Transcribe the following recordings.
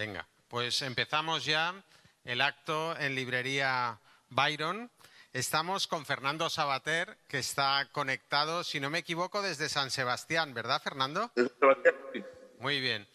Venga, pues empezamos ya el acto en Librería Byron. Estamos con Fernando Savater, que está conectado, si no me equivoco, desde San Sebastián, ¿verdad, Fernando? Desde Sebastián, sí. Muy bien.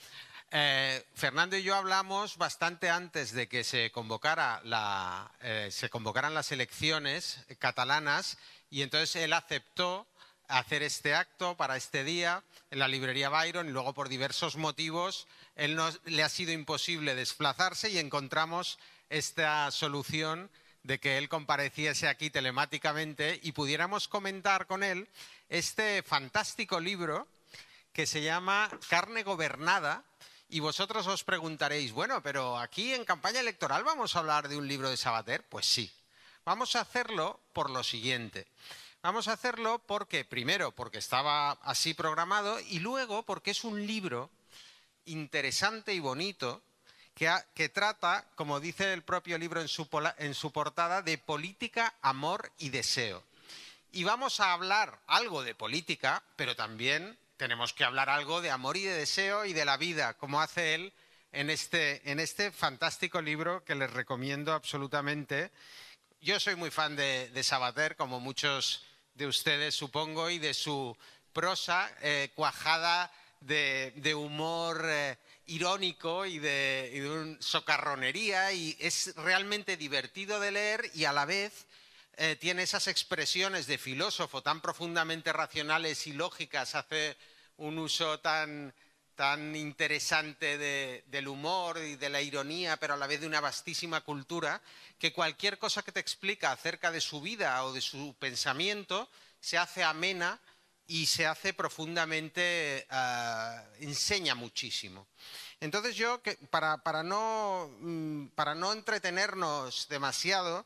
Fernando y yo hablamos bastante antes de que se convocaran las elecciones catalanas y entonces él aceptó hacer este acto para este día en la Librería Byron y luego por diversos motivos le ha sido imposible desplazarse y encontramos esta solución de que él compareciese aquí telemáticamente y pudiéramos comentar con él este fantástico libro que se llama Carne Gobernada. Y vosotros os preguntaréis, bueno, pero aquí en campaña electoral vamos a hablar de un libro de Savater. Pues sí, vamos a hacerlo por lo siguiente. Vamos a hacerlo porque, primero, porque estaba así programado y luego porque es un libro interesante y bonito que trata, como dice el propio libro en su portada, de política, amor y deseo. Y vamos a hablar algo de política, pero también tenemos que hablar algo de amor y de deseo y de la vida, como hace él en este fantástico libro que les recomiendo absolutamente. Yo soy muy fan de Savater, como muchos de ustedes supongo, y de su prosa cuajada de humor irónico y de socarronería, y es realmente divertido de leer y a la vez tiene esas expresiones de filósofo tan profundamente racionales y lógicas, hace un uso tan interesante del humor y de la ironía, pero a la vez de una vastísima cultura, que cualquier cosa que te explica acerca de su vida o de su pensamiento se hace amena y se hace profundamente, enseña muchísimo. Entonces yo, para no entretenernos demasiado,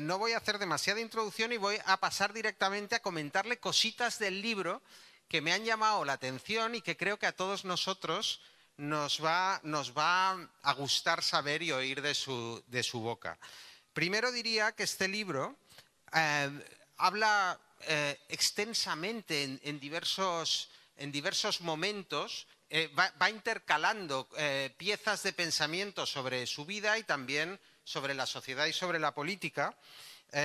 no voy a hacer demasiada introducción y voy a pasar directamente a comentarle cositas del libro que me han llamado la atención y que creo que a todos nosotros nos va a gustar saber y oír de su boca. Primero diría que este libro habla extensamente en diversos momentos, va intercalando piezas de pensamiento sobre su vida y también sobre la sociedad y sobre la política.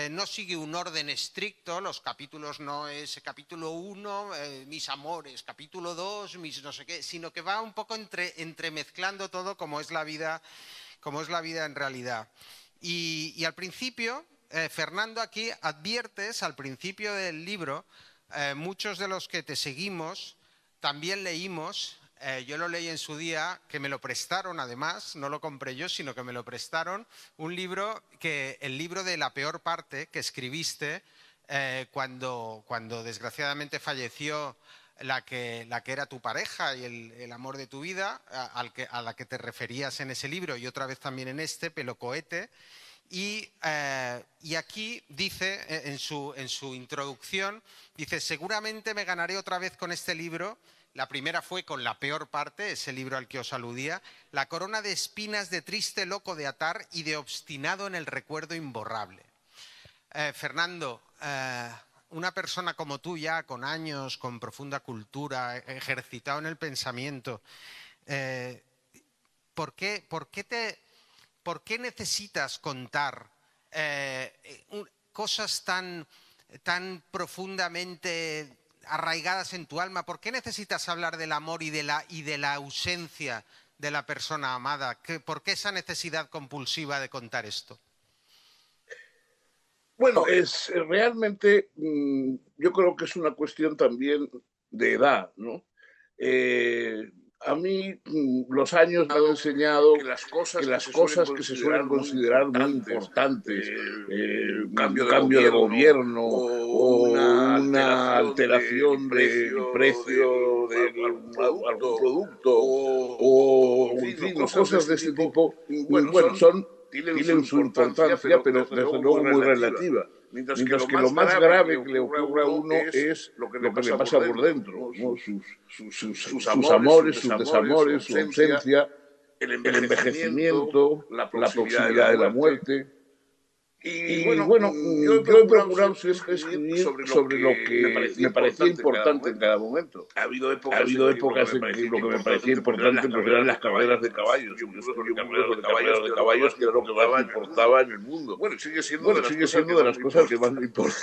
No sigue un orden estricto, los capítulos no es capítulo 1, mis amores, capítulo 2, mis no sé qué, sino que va un poco entremezclando todo como es la vida en realidad. Y al principio, Fernando, aquí adviertes al principio del libro, muchos de los que te seguimos también leímos. Yo lo leí en su día, que me lo prestaron además, no lo compré yo, sino que me lo prestaron, un libro, el libro de La peor parte que escribiste cuando desgraciadamente falleció la que era tu pareja y el amor de tu vida, a la que te referías en ese libro y otra vez también en este, Pelo Cohete. Y aquí dice, en su introducción, dice: seguramente me ganaré otra vez con este libro. La primera fue con La peor parte, ese libro al que os aludía, la corona de espinas de triste loco de atar y de obstinado en el recuerdo imborrable. Fernando, una persona como tú ya, con años, con profunda cultura, ejercitado en el pensamiento, ¿por qué necesitas contar cosas tan profundamente arraigadas en tu alma? ¿Por qué necesitas hablar del amor y de la ausencia de la persona amada? ¿Por qué esa necesidad compulsiva de contar esto? Bueno, realmente yo creo que es una cuestión también de edad, ¿no? A mí los años me han enseñado que las cosas que se suelen considerar muy importantes, un cambio de gobierno o una alteración del precio de algún producto o en fin, cosas de este tipo, bueno, tienen su importancia, pero desde luego muy relativa. Mientras que lo más grave que le ocurre a uno es lo que le pasa por dentro, ¿no? Sus amores, sus desamores, su ausencia, el envejecimiento, la proximidad de la muerte. Y bueno, yo he procurado siempre escribir sobre lo que me parecía importante en cada momento. Ha habido épocas en que lo que me parecía importante pues eran las carreras de caballos. Yo escribí un libro sobre carreras de caballos, que era lo que más me importaba en el mundo. Bueno, sigue siendo Bueno, de las sigue cosas que siendo de más las me cosas que importan. más me importan.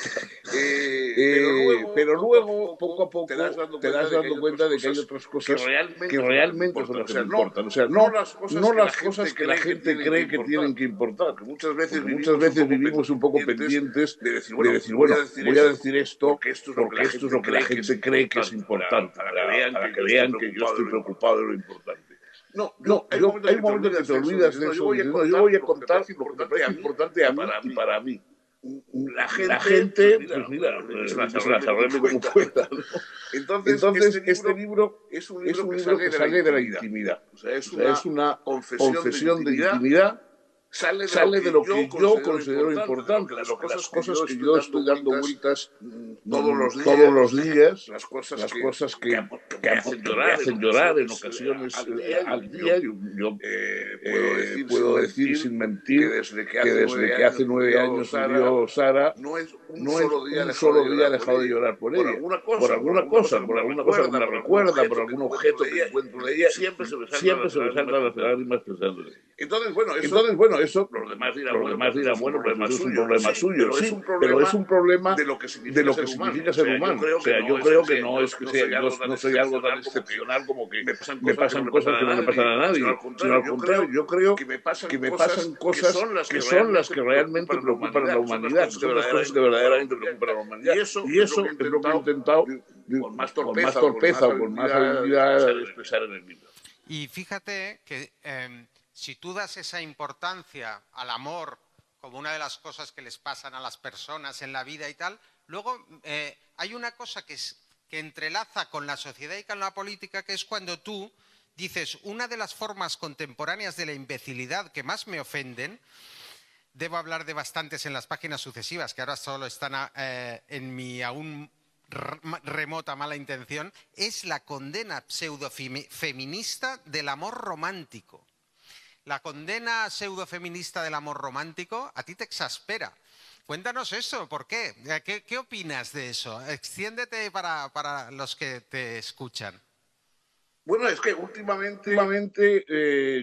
Pero Luego, poco a te poco, das dando te cuenta das de que hay dando otras cuenta de que hay cosas otras que cosas que realmente son las que me realmente son importan. las O que sea, me importan. O sea, no las cosas no que la las cosas gente que la cree que gente tienen que cree que importar. tienen que importar. Porque muchas veces Porque muchas vivimos un veces poco vivimos un poco pendientes pendientes de decir, de bueno, decir, voy a bueno, decir voy a esto decir esto porque esto es lo que porque la esto es lo gente que la cree que es gente cree que es importante, importante, para que vean para que que yo estoy vean que yo preocupado de estoy lo preocupado de importante. lo importante. No, No, hay un momento en hay el un que te momento en que olvidas te de eso, olvidas dices, de no, yo eso, voy a dices, no, yo contar voy a lo que me contar parece lo que me importante parece a mí importante a y mí para y mí. para mí. La La gente, gente, pues mira, se se las las arregle como arregle como pueda, pueda, ¿no? ¿no? Entonces, Entonces, este libro es un es libro un que libro sale que de la sale de la intimidad. intimidad. O sea, O es sea, es una una confesión de confesión de intimidad, intimidad, sale de lo sale de que lo yo que yo considero considero importante, importante, de las lo que las cosas que cosas yo que estoy yo dando estoy dando vueltas vueltas todos todos los los días, las cosas las cosas que me hacen que me llorar hacen llorar en al ocasiones día. al día. Yo puedo decir sin Que mentir desde que que hace desde 9 que hace años 9 años murió Sara, no es un no es solo día he un dejado de solo día he llorar por dejado de ella. llorar por ella. Por alguna cosa que Por me alguna cosa que recuerda, me por algún recuerda, por objeto que algún encuentro objeto de que ella, encuentro de ella, siempre se me saltan siempre las se me lágrimas saltan las pensando. lágrimas pensando en ella. Entonces, bueno, Entonces, bueno, eso, los demás dirán, los bueno, demás pues eso dirán, es un bueno, pues problema eso es un suyo. problema Sí, suyo, pero es sí, un pero es problema un problema de lo que de significa lo ser que humano. significa O ser sea, yo humano. O creo que sea, no yo es que creo que sea, no es que no sea, soy algo tan no soy algo tan excepcional como que excepcional como que me pasan me cosas que no pasan le pasan cosas a que no le pasan nadie, a nadie, sino al contrario, yo creo que me pasan que me cosas pasan cosas que son las que realmente preocupan a la humanidad, que son las cosas que verdaderamente preocupan a la humanidad. Y Y eso eso es es lo lo que que he he intentado, con más con más torpeza o con más torpeza o con más habilidad, habilidad, expresar expresar en el en el libro. Y fíjate que si tú das esa importancia al amor como una de las cosas que les pasan a las personas en la vida y tal, luego hay una cosa que entrelaza con la sociedad y con la política, que es cuando tú dices, una de las formas contemporáneas de la imbecilidad que más me ofenden, debo hablar de bastantes en las páginas sucesivas, que ahora solo están en mi aún remota mala intención, es la condena pseudofeminista del amor romántico. La condena pseudofeminista del amor romántico a ti te exaspera. Cuéntanos eso, ¿por qué? ¿Qué opinas de eso? Extiéndete para los que te escuchan. Bueno, es que Últimamente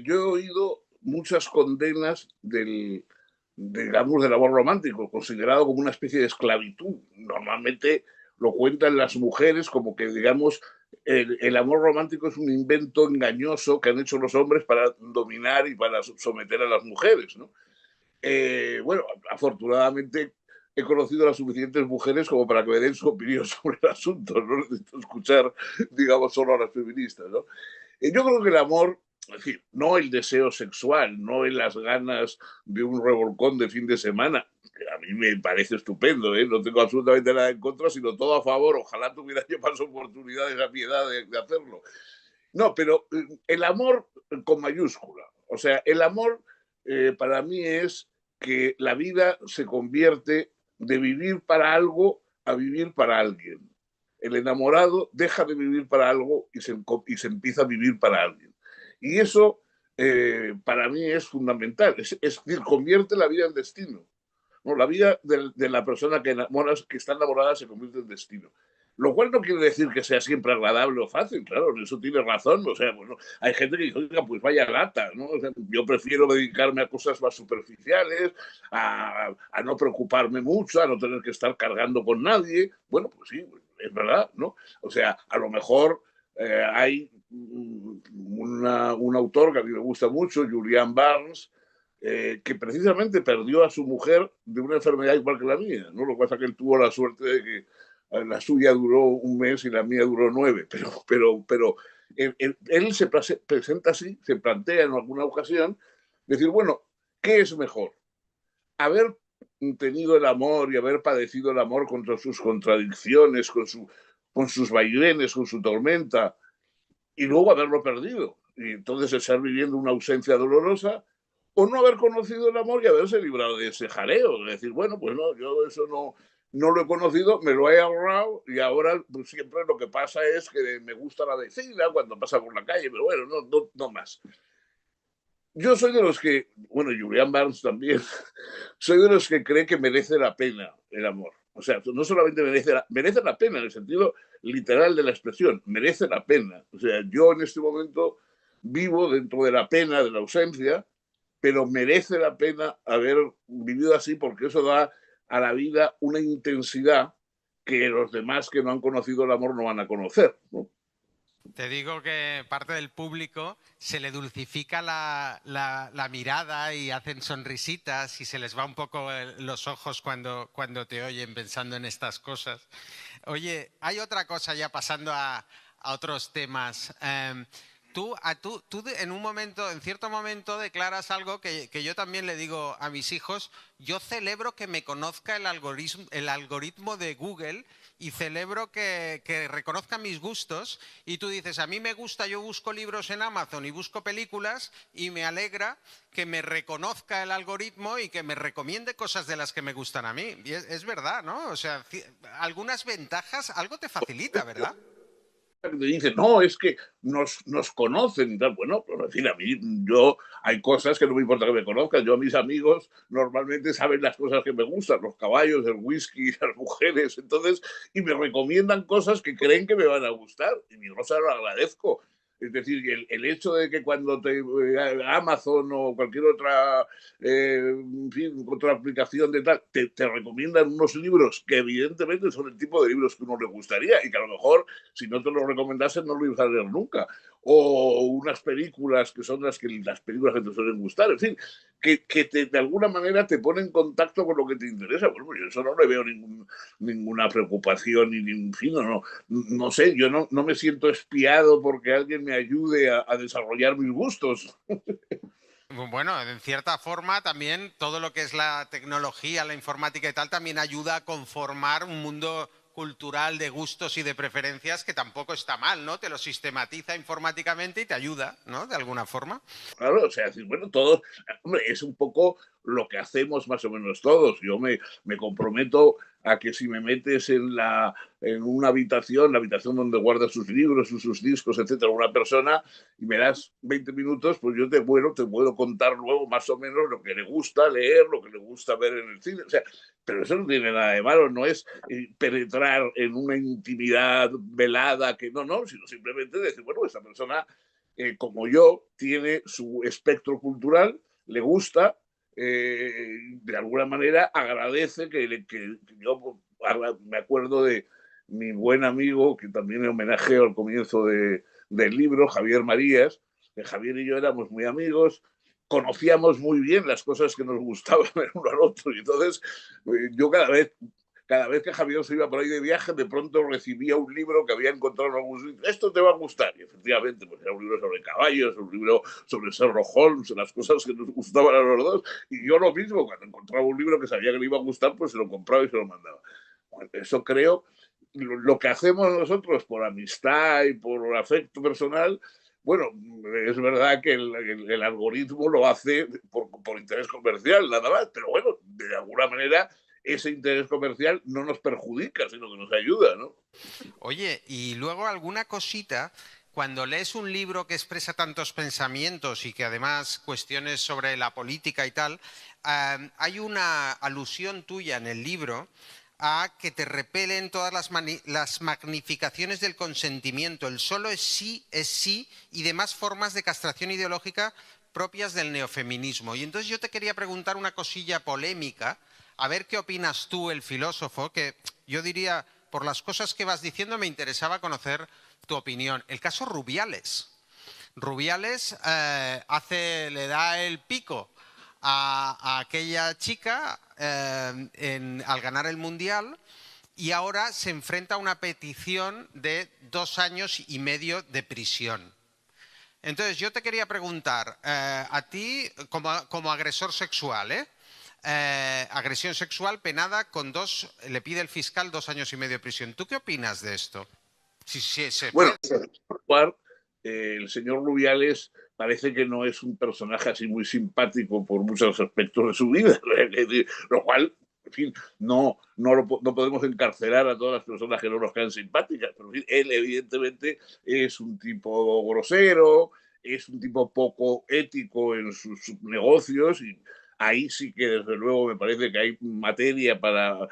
yo he oído muchas condenas digamos, del amor romántico, considerado como una especie de esclavitud. Normalmente lo cuentan las mujeres como que, digamos, el amor romántico es un invento engañoso que han hecho los hombres para dominar y para someter a las mujeres, ¿no? Bueno, afortunadamente he conocido a las suficientes mujeres como para que me den su opinión sobre el asunto. No necesito escuchar, digamos, solo a las feministas, ¿no? Yo creo que el amor, es decir, no el deseo sexual, no en las ganas de un revolcón de fin de semana, que a mí me parece estupendo, ¿eh? No tengo absolutamente nada en contra, sino todo a favor. Ojalá tuviera yo más oportunidades a mi edad de hacerlo. No, pero el amor con mayúscula. O sea, el amor para mí es que la vida se convierte de vivir para algo a vivir para alguien. El enamorado deja de vivir para algo y se empieza a vivir para alguien. Y eso para mí es fundamental. Es decir, convierte la vida en destino. ¿No? La vida de la persona que está enamorada se convierte en destino. Lo cual no quiere decir que sea siempre agradable o fácil, claro, en eso tiene razón. O sea, bueno, hay gente que dice, oiga, pues vaya lata, ¿no? O sea, yo prefiero dedicarme a cosas más superficiales, a no preocuparme mucho, a no tener que estar cargando con nadie. Bueno, pues sí, es verdad, ¿no? O sea, a lo mejor hay un autor que a mí me gusta mucho, Julian Barnes, que precisamente perdió a su mujer de una enfermedad igual que la mía, ¿no? Lo que pasa es que él tuvo la suerte de que la suya duró un mes y la mía duró 9, pero él se presenta así, se plantea en alguna ocasión, decir, bueno, ¿qué es mejor? Haber tenido el amor y haber padecido el amor con sus contradicciones, con sus vaivenes, con su tormenta, y luego haberlo perdido. Y entonces estar viviendo una ausencia dolorosa, o no haber conocido el amor y haberse librado de ese jaleo. Es decir, bueno, pues no, yo eso no lo he conocido, me lo he ahorrado y ahora pues, siempre lo que pasa es que me gusta la vecina cuando pasa por la calle, pero bueno, no más. Yo soy de los que, bueno, Julian Barnes también, soy de los que cree que merece la pena el amor. O sea, no solamente merece la pena en el sentido literal de la expresión, merece la pena. O sea, yo en este momento vivo dentro de la pena, de la ausencia, pero merece la pena haber vivido así porque eso da a la vida una intensidad que los demás que no han conocido el amor no van a conocer, ¿no? Te digo que parte del público se le dulcifica la mirada y hacen sonrisitas y se les va un poco los ojos cuando te oyen pensando en estas cosas. Oye, hay otra cosa ya pasando a otros temas. Tú en un momento, en cierto momento, declaras algo que yo también le digo a mis hijos. Yo celebro que me conozca el algoritmo de Google y celebro que reconozca mis gustos. Y tú dices, a mí me gusta, yo busco libros en Amazon y busco películas y me alegra que me reconozca el algoritmo y que me recomiende cosas de las que me gustan a mí. Y es verdad, ¿no? O sea, algunas ventajas, algo te facilita, ¿verdad? Que te dicen, no, es que nos conocen y tal. Bueno, pues en fin, a mí, yo, hay cosas que no me importa que me conozcan. Yo a mis amigos normalmente saben las cosas que me gustan, los caballos, el whisky, las mujeres, entonces, y me recomiendan cosas que creen que me van a gustar. Y yo se lo agradezco. Es decir, el hecho de que cuando Amazon o cualquier otra, en fin, otra aplicación de tal, te recomiendan unos libros que evidentemente son el tipo de libros que uno le gustaría y que a lo mejor si no te lo recomendasen no lo ibas a leer nunca. O unas películas que son las películas que te suelen gustar, en fin, de alguna manera te pone en contacto con lo que te interesa. Bueno, yo eso no le veo ninguna preocupación, ni, en fin, no sé, yo no me siento espiado porque alguien me ayude a desarrollar mis gustos. Bueno, en cierta forma también todo lo que es la tecnología, la informática y tal, también ayuda a conformar un mundo cultural de gustos y de preferencias que tampoco está mal, ¿no? Te lo sistematiza informáticamente y te ayuda, ¿no? De alguna forma. Claro, o sea, decir, bueno, todos, hombre, es un poco lo que hacemos más o menos todos. Yo me comprometo a que si me metes en una habitación, la habitación donde guarda sus libros, sus discos, etcétera, una persona, y me das 20 minutos, pues yo te puedo contar luego más o menos lo que le gusta leer, lo que le gusta ver en el cine. O sea, pero eso no tiene nada de malo, no es penetrar en una intimidad velada que no, sino simplemente decir, bueno, esta persona como yo, tiene su espectro cultural, le gusta, de alguna manera agradece que yo me acuerdo de mi buen amigo, que también homenajeo al comienzo del libro, Javier Marías, que Javier y yo éramos muy amigos, conocíamos muy bien las cosas que nos gustaban el uno al otro, y entonces yo cada vez que Javier se iba por ahí de viaje, de pronto recibía un libro que había encontrado en algún sitio. Esto te va a gustar. Y efectivamente, pues era un libro sobre caballos, un libro sobre Sherlock Holmes, las cosas que nos gustaban a los dos. Y yo lo mismo, cuando encontraba un libro que sabía que le iba a gustar, pues se lo compraba y se lo mandaba. Bueno, eso creo, lo que hacemos nosotros por amistad y por afecto personal, bueno, es verdad que el algoritmo lo hace por interés comercial, nada más, pero bueno, de alguna manera ese interés comercial no nos perjudica, sino que nos ayuda, ¿no? Oye, y luego alguna cosita, cuando lees un libro que expresa tantos pensamientos y que además cuestiones sobre la política y tal, hay una alusión tuya en el libro a que te repelen todas las magnificaciones del consentimiento, el solo es sí y demás formas de castración ideológica propias del neofeminismo. Y entonces yo te quería preguntar una cosilla polémica, a ver qué opinas tú, el filósofo, que yo diría, por las cosas que vas diciendo, me interesaba conocer tu opinión. El caso Rubiales. Rubiales le da el pico a aquella chica al ganar el Mundial y ahora se enfrenta a una petición de 2 años y medio de prisión. Entonces, yo te quería preguntar, a ti como agresor sexual, agresión sexual penada con le pide el fiscal 2 años y medio de prisión. ¿Tú qué opinas de esto? Si se Bueno, puede. el señor Rubiales parece que no es un personaje así muy simpático por muchos aspectos de su vida, lo cual, en fin, no podemos encarcelar a todas las personas que no nos caen simpáticas, pero en fin, él evidentemente es un tipo grosero, es un tipo poco ético en sus negocios y ahí sí que desde luego me parece que hay materia para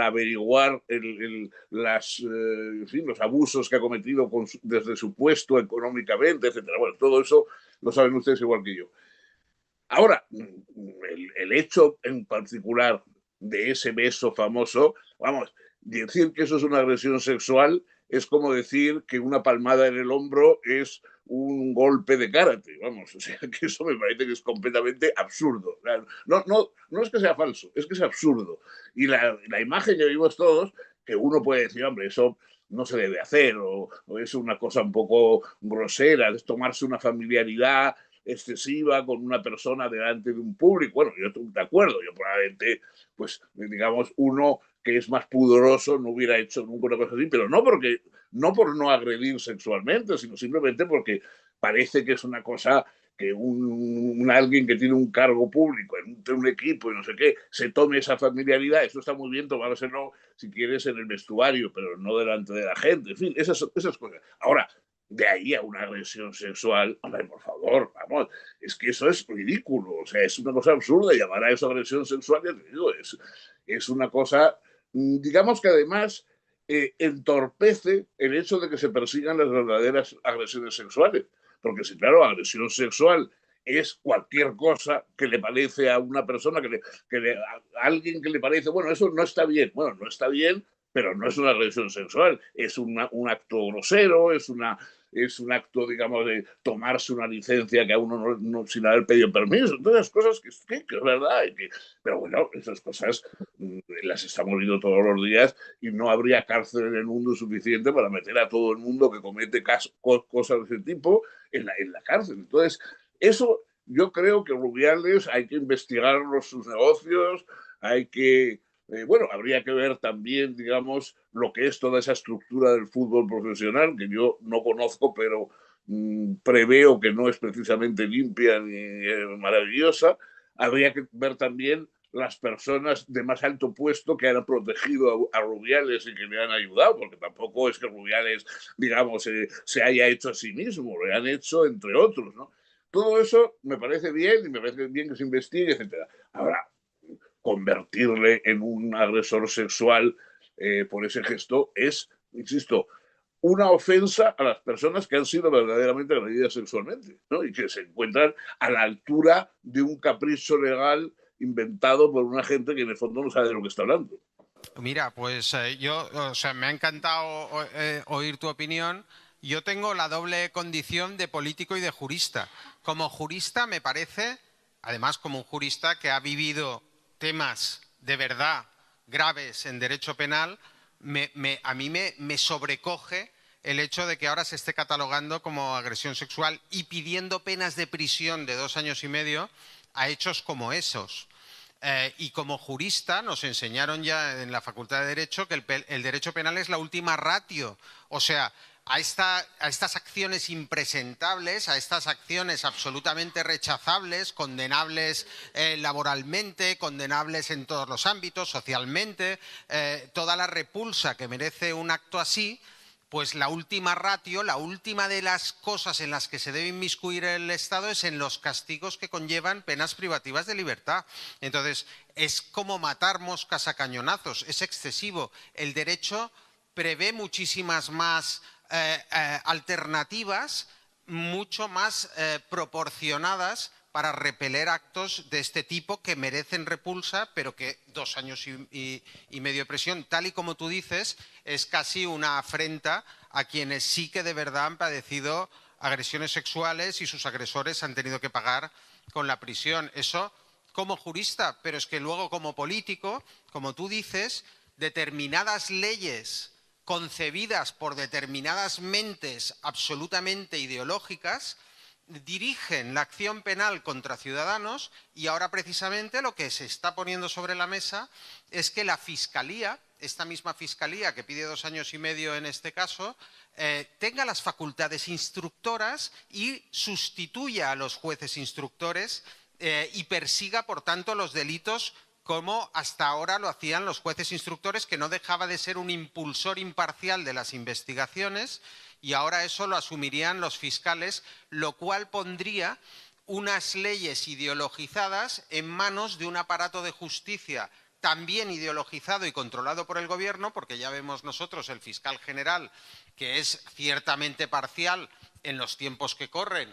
averiguar en fin, los abusos que ha cometido desde su puesto económicamente, etcétera. Bueno, todo eso lo saben ustedes igual que yo. Ahora, el hecho en particular de ese beso famoso, vamos, decir que eso es una agresión sexual es como decir que una palmada en el hombro es un golpe de karate, vamos, o sea, que eso me parece que es completamente absurdo. No es que sea falso, es que es absurdo. Y la imagen que vimos todos, que uno puede decir, hombre, eso no se debe hacer, o es una cosa un poco grosera, es tomarse una familiaridad excesiva con una persona delante de un público. Bueno, yo estoy de acuerdo, yo probablemente, pues, digamos, uno que es más pudoroso no hubiera hecho nunca una cosa así, pero no por no agredir sexualmente, sino simplemente porque parece que es una cosa que alguien que tiene un cargo público en un equipo y no sé qué, se tome esa familiaridad. Eso está muy bien tomárselo, si quieres, en el vestuario, pero no delante de la gente. En fin, esas cosas. Ahora, de ahí a una agresión sexual, hombre, por favor, vamos, es que eso es ridículo, o sea, es una cosa absurda. Llamar a eso agresión sexual, ya te digo, es una cosa, digamos que además entorpece el hecho de que se persigan las verdaderas agresiones sexuales, porque si, claro, agresión sexual es cualquier cosa que le parece a una persona, a alguien que le parece, bueno, eso no está bien, bueno, no está bien, pero no es una agresión sexual, es un acto grosero, es un acto, digamos, de tomarse una licencia que a uno sin haber pedido permiso. Todas las cosas que es verdad. Pero bueno, esas cosas las estamos viendo todos los días y no habría cárcel en el mundo suficiente para meter a todo el mundo que comete cosas de ese tipo en la cárcel. Entonces, eso yo creo que Rubiales hay que investigar sus negocios, hay que bueno, habría que ver también, digamos, lo que es toda esa estructura del fútbol profesional, que yo no conozco, pero preveo que no es precisamente limpia ni maravillosa. Habría que ver también las personas de más alto puesto que han protegido a Rubiales y que le han ayudado, porque tampoco es que Rubiales, digamos, se haya hecho a sí mismo, lo han hecho entre otros, ¿no? Todo eso me parece bien y me parece bien que se investigue, etcétera. Ahora, convertirle en un agresor sexual por ese gesto es, insisto, una ofensa a las personas que han sido verdaderamente agredidas sexualmente, ¿no? Y que se encuentran a la altura de un capricho legal inventado por una gente que en el fondo no sabe de lo que está hablando. Mira, pues o sea, me ha encantado oír tu opinión. Yo tengo la doble condición de político y de jurista. Como jurista me parece, además como un jurista que ha vivido temas de verdad graves en derecho penal, a mí me sobrecoge el hecho de que ahora se esté catalogando como agresión sexual y pidiendo penas de prisión de 2 años y medio a hechos como esos. Y como jurista nos enseñaron ya en la Facultad de Derecho que el derecho penal es la última ratio. O sea, a estas acciones impresentables, a estas acciones absolutamente rechazables, condenables laboralmente, condenables en todos los ámbitos, socialmente, toda la repulsa que merece un acto así, pues la última ratio, la última de las cosas en las que se debe inmiscuir el Estado es en los castigos que conllevan penas privativas de libertad. Entonces, es como matar moscas a cañonazos, es excesivo. El derecho prevé muchísimas más alternativas, mucho más proporcionadas para repeler actos de este tipo que merecen repulsa, pero que 2 años y medio de prisión, tal y como tú dices, es casi una afrenta a quienes sí que de verdad han padecido agresiones sexuales y sus agresores han tenido que pagar con la prisión. Eso como jurista, pero es que luego como político, como tú dices, determinadas leyes concebidas por determinadas mentes absolutamente ideológicas dirigen la acción penal contra ciudadanos y ahora precisamente lo que se está poniendo sobre la mesa es que la Fiscalía, esta misma Fiscalía que pide 2 años y medio en este caso, tenga las facultades instructoras y sustituya a los jueces instructores y persiga, por tanto, los delitos como hasta ahora lo hacían los jueces instructores, que no dejaba de ser un impulsor imparcial de las investigaciones y ahora eso lo asumirían los fiscales, lo cual pondría unas leyes ideologizadas en manos de un aparato de justicia también ideologizado y controlado por el gobierno, porque ya vemos nosotros el fiscal general, que es ciertamente parcial en los tiempos que corren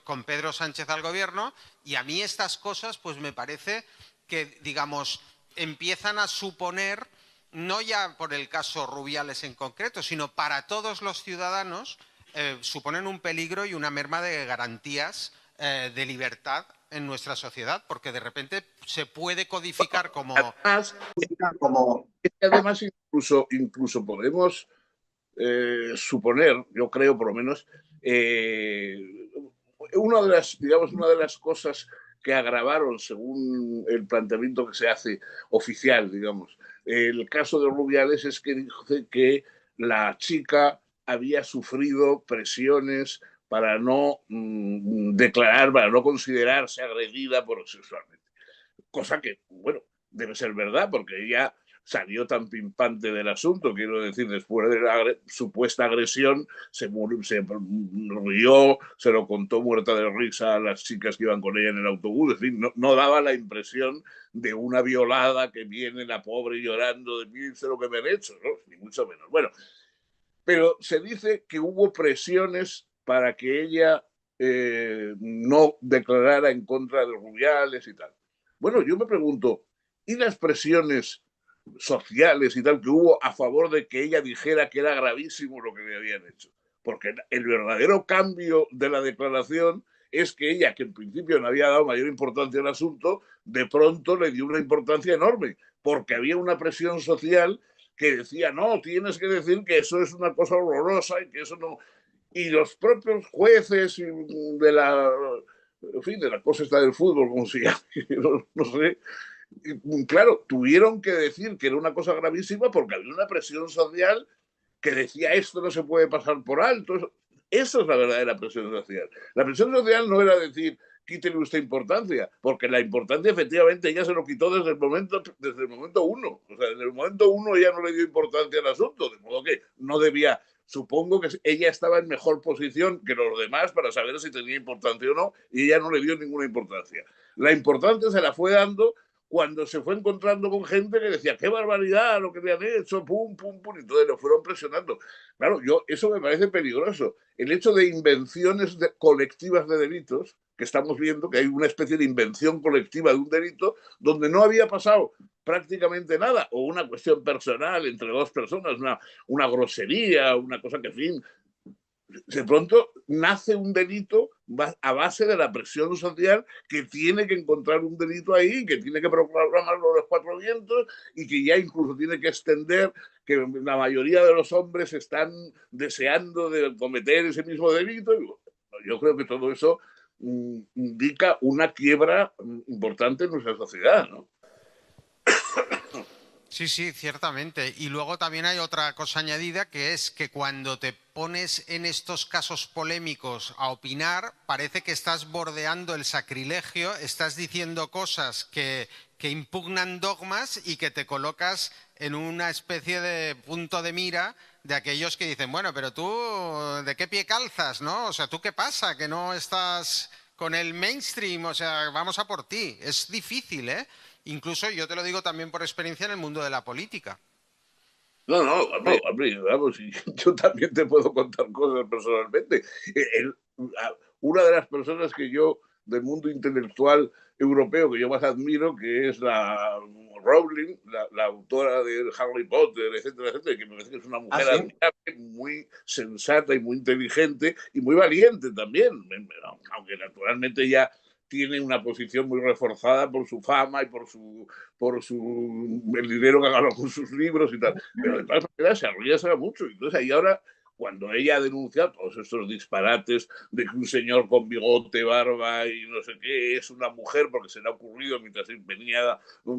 con Pedro Sánchez al gobierno, y a mí estas cosas pues me parece que, digamos, empiezan a suponer, no ya por el caso Rubiales en concreto, sino para todos los ciudadanos, suponen un peligro y una merma de garantías de libertad en nuestra sociedad, porque de repente se puede codificar como... Además incluso podemos suponer, yo creo por lo menos, una de las cosas que agravaron, según el planteamiento que se hace oficial, digamos, el caso de Rubiales es que dice que la chica había sufrido presiones para no declarar, para no considerarse agredida por sexualmente. Cosa que, bueno, debe ser verdad, porque ella salió tan pimpante del asunto, quiero decir, después de la supuesta agresión, se rió, se lo contó muerta de risa a las chicas que iban con ella en el autobús, es decir, no daba la impresión de una violada que viene la pobre llorando de mí, sé lo que me han hecho, ¿no? Ni mucho menos. Bueno, pero se dice que hubo presiones para que ella no declarara en contra de Rubiales y tal. Bueno, yo me pregunto, ¿y las presiones sociales y tal que hubo a favor de que ella dijera que era gravísimo lo que le habían hecho? Porque el verdadero cambio de la declaración es que ella, que en principio no había dado mayor importancia al asunto, de pronto le dio una importancia enorme, porque había una presión social que decía, no, tienes que decir que eso es una cosa horrorosa y que eso no... Y los propios jueces de la, en fin, de la cosa esta del fútbol, como se llama, no sé, claro, tuvieron que decir que era una cosa gravísima porque había una presión social que decía esto no se puede pasar por alto. Eso es la verdadera presión social. La presión social no era decir quítele usted importancia, porque la importancia efectivamente ella se lo quitó desde el momento uno. O sea, desde el momento uno ella no le dio importancia al asunto, de modo que no debía. Supongo que ella estaba en mejor posición que los demás para saber si tenía importancia o no, y ella no le dio ninguna importancia. La importancia se la fue dando cuando se fue encontrando con gente que decía, qué barbaridad lo que le han hecho, pum, pum, pum, y entonces lo fueron presionando. Claro, eso me parece peligroso. El hecho de invenciones colectivas de delitos, que estamos viendo que hay una especie de invención colectiva de un delito donde no había pasado prácticamente nada, o una cuestión personal entre dos personas, una grosería, una cosa que, en fin, de pronto nace un delito a base de la presión social que tiene que encontrar un delito ahí, que tiene que proclamarlo a los cuatro vientos y que ya incluso tiene que extender que la mayoría de los hombres están deseando de cometer ese mismo delito. Yo creo que todo eso indica una quiebra importante en nuestra sociedad, ¿no? Sí, sí, ciertamente. Y luego también hay otra cosa añadida, que es que cuando te pones en estos casos polémicos a opinar, parece que estás bordeando el sacrilegio, estás diciendo cosas que impugnan dogmas y que te colocas en una especie de punto de mira de aquellos que dicen, bueno, pero tú, ¿de qué pie calzas, no? O sea, ¿tú qué pasa? Que no estás con el mainstream, o sea, vamos a por ti. Es difícil, ¿eh? Incluso yo te lo digo también por experiencia en el mundo de la política. No, hombre, vamos, yo también te puedo contar cosas personalmente. Una de las personas que yo, del mundo intelectual europeo, que yo más admiro, que es la Rowling, la autora de Harry Potter, etcétera, etcétera, que me parece que es una mujer admirable, muy sensata y muy inteligente y muy valiente también, aunque naturalmente ya tiene una posición muy reforzada por su fama y por el dinero que ha ganado con sus libros y tal. Pero de todas maneras se arriesga mucho. Entonces ahí ahora, cuando ella ha denunciado todos estos disparates de que un señor con bigote, barba y no sé qué es una mujer, porque se le ha ocurrido mientras venía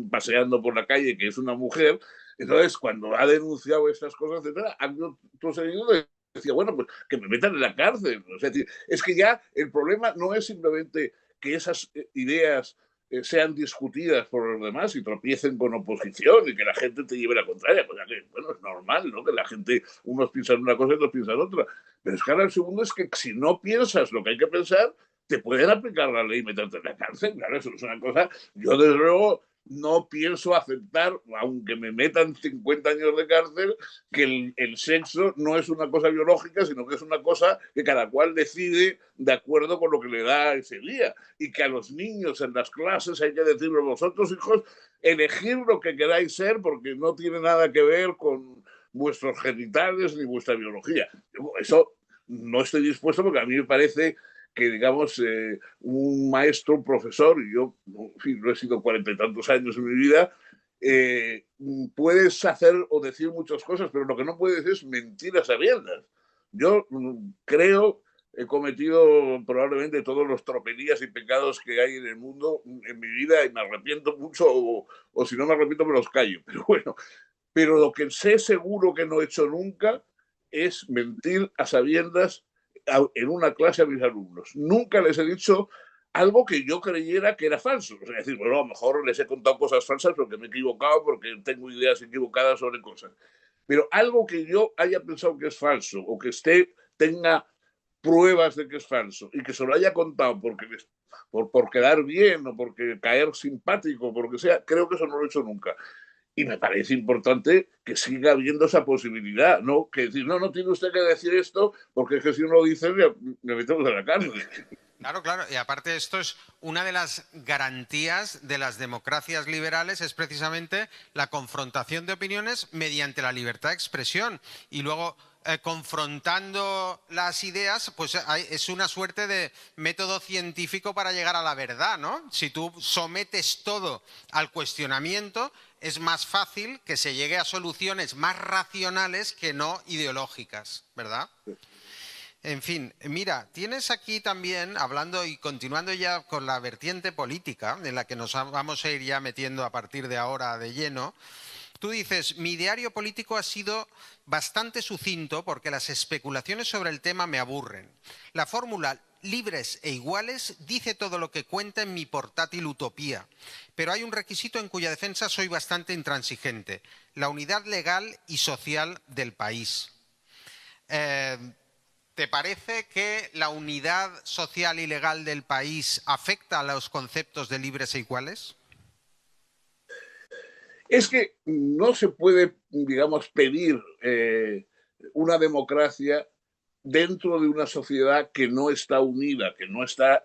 paseando por la calle que es una mujer, entonces cuando ha denunciado estas cosas, etcétera, ha habido otro señor de decía, bueno, pues que me metan en la cárcel. Es decir, es que ya el problema no es simplemente que esas ideas sean discutidas por los demás y tropiecen con oposición y que la gente te lleve la contraria, cosa que, bueno, es normal, ¿no? Que la gente, unos piensan una cosa y otros piensan otra. Pero es que ahora el segundo es que si no piensas lo que hay que pensar, te pueden aplicar la ley y meterte en la cárcel. Claro, eso es una cosa, yo desde luego no pienso aceptar, aunque me metan 50 años de cárcel, que el sexo no es una cosa biológica, sino que es una cosa que cada cual decide de acuerdo con lo que le da ese día. Y que a los niños en las clases hay que decirle, vosotros, hijos, elegir lo que queráis ser porque no tiene nada que ver con vuestros genitales ni vuestra biología. Eso no estoy dispuesto porque a mí me parece que, digamos, un maestro, un profesor, y yo, en fin, no he sido 40 y tantos años en mi vida, puedes hacer o decir muchas cosas, pero lo que no puedes es mentir a sabiendas. Yo creo, he cometido probablemente todos los tropelías y pecados que hay en el mundo en mi vida y me arrepiento mucho, o si no me arrepiento me los callo, pero bueno. Pero lo que sé seguro que no he hecho nunca es mentir a sabiendas en una clase a mis alumnos. Nunca les he dicho algo que yo creyera que era falso. O sea, decir, bueno, a lo mejor les he contado cosas falsas porque me he equivocado, porque tengo ideas equivocadas sobre cosas. Pero algo que yo haya pensado que es falso o que tenga pruebas de que es falso y que se lo haya contado por quedar bien o porque caer simpático, por lo que sea, creo que eso no lo he hecho nunca. Y me parece importante que siga habiendo esa posibilidad, ¿no? Que decir, no, no tiene usted que decir esto, porque es que si uno lo dice, me metemos en la cárcel. Claro, claro. Y aparte esto es una de las garantías de las democracias liberales, es precisamente la confrontación de opiniones mediante la libertad de expresión. Y luego, confrontando las ideas, pues es una suerte de método científico para llegar a la verdad, ¿no? Si tú sometes todo al cuestionamiento, es más fácil que se llegue a soluciones más racionales que no ideológicas, ¿verdad? En fin, mira, tienes aquí también, hablando y continuando ya con la vertiente política, en la que nos vamos a ir ya metiendo a partir de ahora de lleno, tú dices, mi diario político ha sido bastante sucinto porque las especulaciones sobre el tema me aburren. La fórmula libres e iguales dice todo lo que cuenta en mi portátil utopía, pero hay un requisito en cuya defensa soy bastante intransigente, la unidad legal y social del país. ¿Te parece que la unidad social y legal del país afecta a los conceptos de libres e iguales? Es que no se puede, digamos, pedir una democracia dentro de una sociedad que no está unida, que no está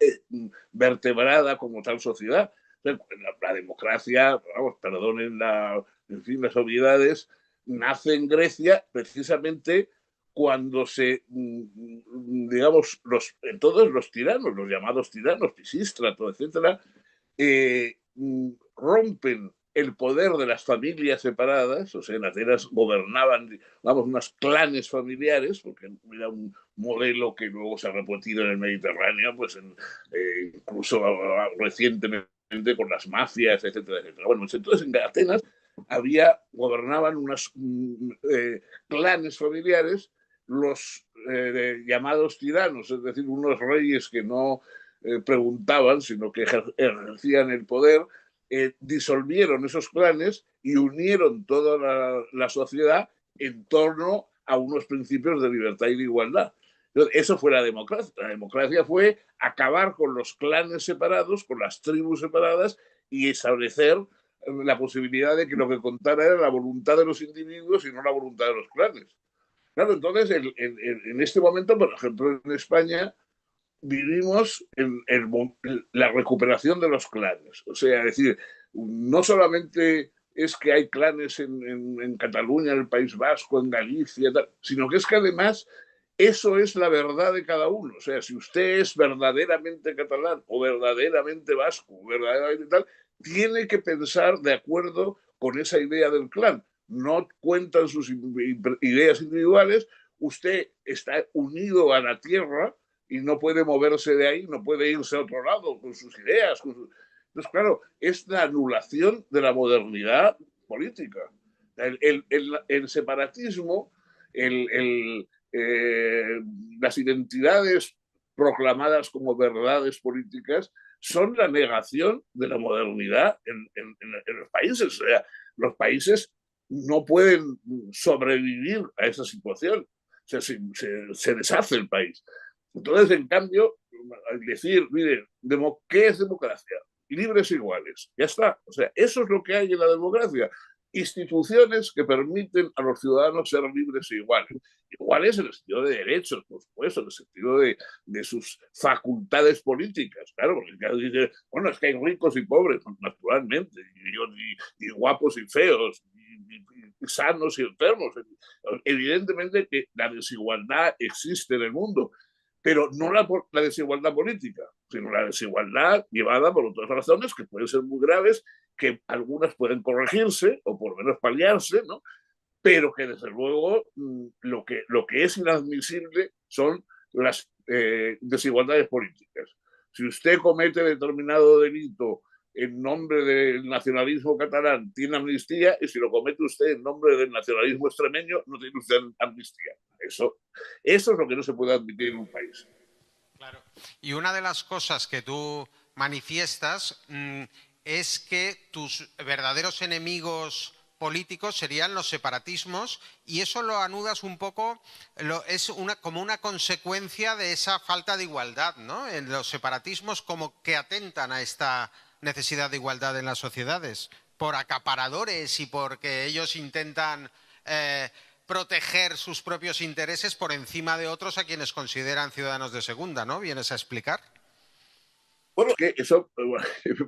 vertebrada como tal sociedad. La democracia, vamos, perdonen en fin, las obviedades, nace en Grecia precisamente cuando digamos, todos los tiranos, los llamados tiranos, Pisístrato, etcétera, rompen el poder de las familias separadas, o sea, en Atenas gobernaban, vamos, unos clanes familiares, porque era un modelo que luego se ha repetido en el Mediterráneo, pues incluso recientemente con las mafias, etcétera, etcétera. Bueno, entonces en Atenas gobernaban unos clanes familiares, los llamados tiranos, es decir, unos reyes que no preguntaban, sino que ejercían el poder, disolvieron esos clanes y unieron toda la sociedad en torno a unos principios de libertad y de igualdad. Entonces, eso fue la democracia. La democracia fue acabar con los clanes separados, con las tribus separadas y establecer la posibilidad de que lo que contara era la voluntad de los individuos y no la voluntad de los clanes. Claro, entonces en este momento, por ejemplo, en España, vivimos la recuperación de los clanes. O sea, es decir, no solamente es que hay clanes en Cataluña, en el País Vasco, en Galicia, tal, sino que es que además eso es la verdad de cada uno. O sea, si usted es verdaderamente catalán o verdaderamente vasco, o verdaderamente tal, tiene que pensar de acuerdo con esa idea del clan. No cuentan sus ideas individuales, usted está unido a la tierra y no puede moverse de ahí, no puede irse a otro lado con sus ideas. Entonces, claro, es la anulación de la modernidad política. El separatismo, las identidades proclamadas como verdades políticas son la negación de la modernidad en los países. O sea, los países no pueden sobrevivir a esa situación. O sea, se deshace el país. Entonces, en cambio, decir, mire, ¿qué es democracia? Libres iguales. Ya está. O sea, eso es lo que hay en la democracia. Instituciones que permiten a los ciudadanos ser libres e iguales. Iguales en el sentido de derechos, por supuesto, en el sentido de sus facultades políticas. Claro, porque cada dice, bueno, es que hay ricos y pobres, naturalmente, y guapos y feos, y sanos y enfermos. Evidentemente que la desigualdad existe en el mundo, pero no la desigualdad política, sino la desigualdad llevada por otras razones que pueden ser muy graves, que algunas pueden corregirse o por lo menos paliarse, ¿no? Pero que desde luego lo que es inadmisible son las desigualdades políticas. Si usted comete determinado delito en nombre del nacionalismo catalán, tiene amnistía, y si lo comete usted en nombre del nacionalismo extremeño, no tiene usted amnistía. Eso es lo que no se puede admitir en un país. Claro. Y una de las cosas que tú manifiestas es que tus verdaderos enemigos políticos serían los separatismos, y eso lo anudas un poco, es como una consecuencia de esa falta de igualdad, ¿no? En los separatismos como que atentan a esta necesidad de igualdad en las sociedades, por acaparadores y porque ellos intentan proteger sus propios intereses por encima de otros a quienes consideran ciudadanos de segunda, ¿no? ¿Vienes a explicar? Bueno, que eso,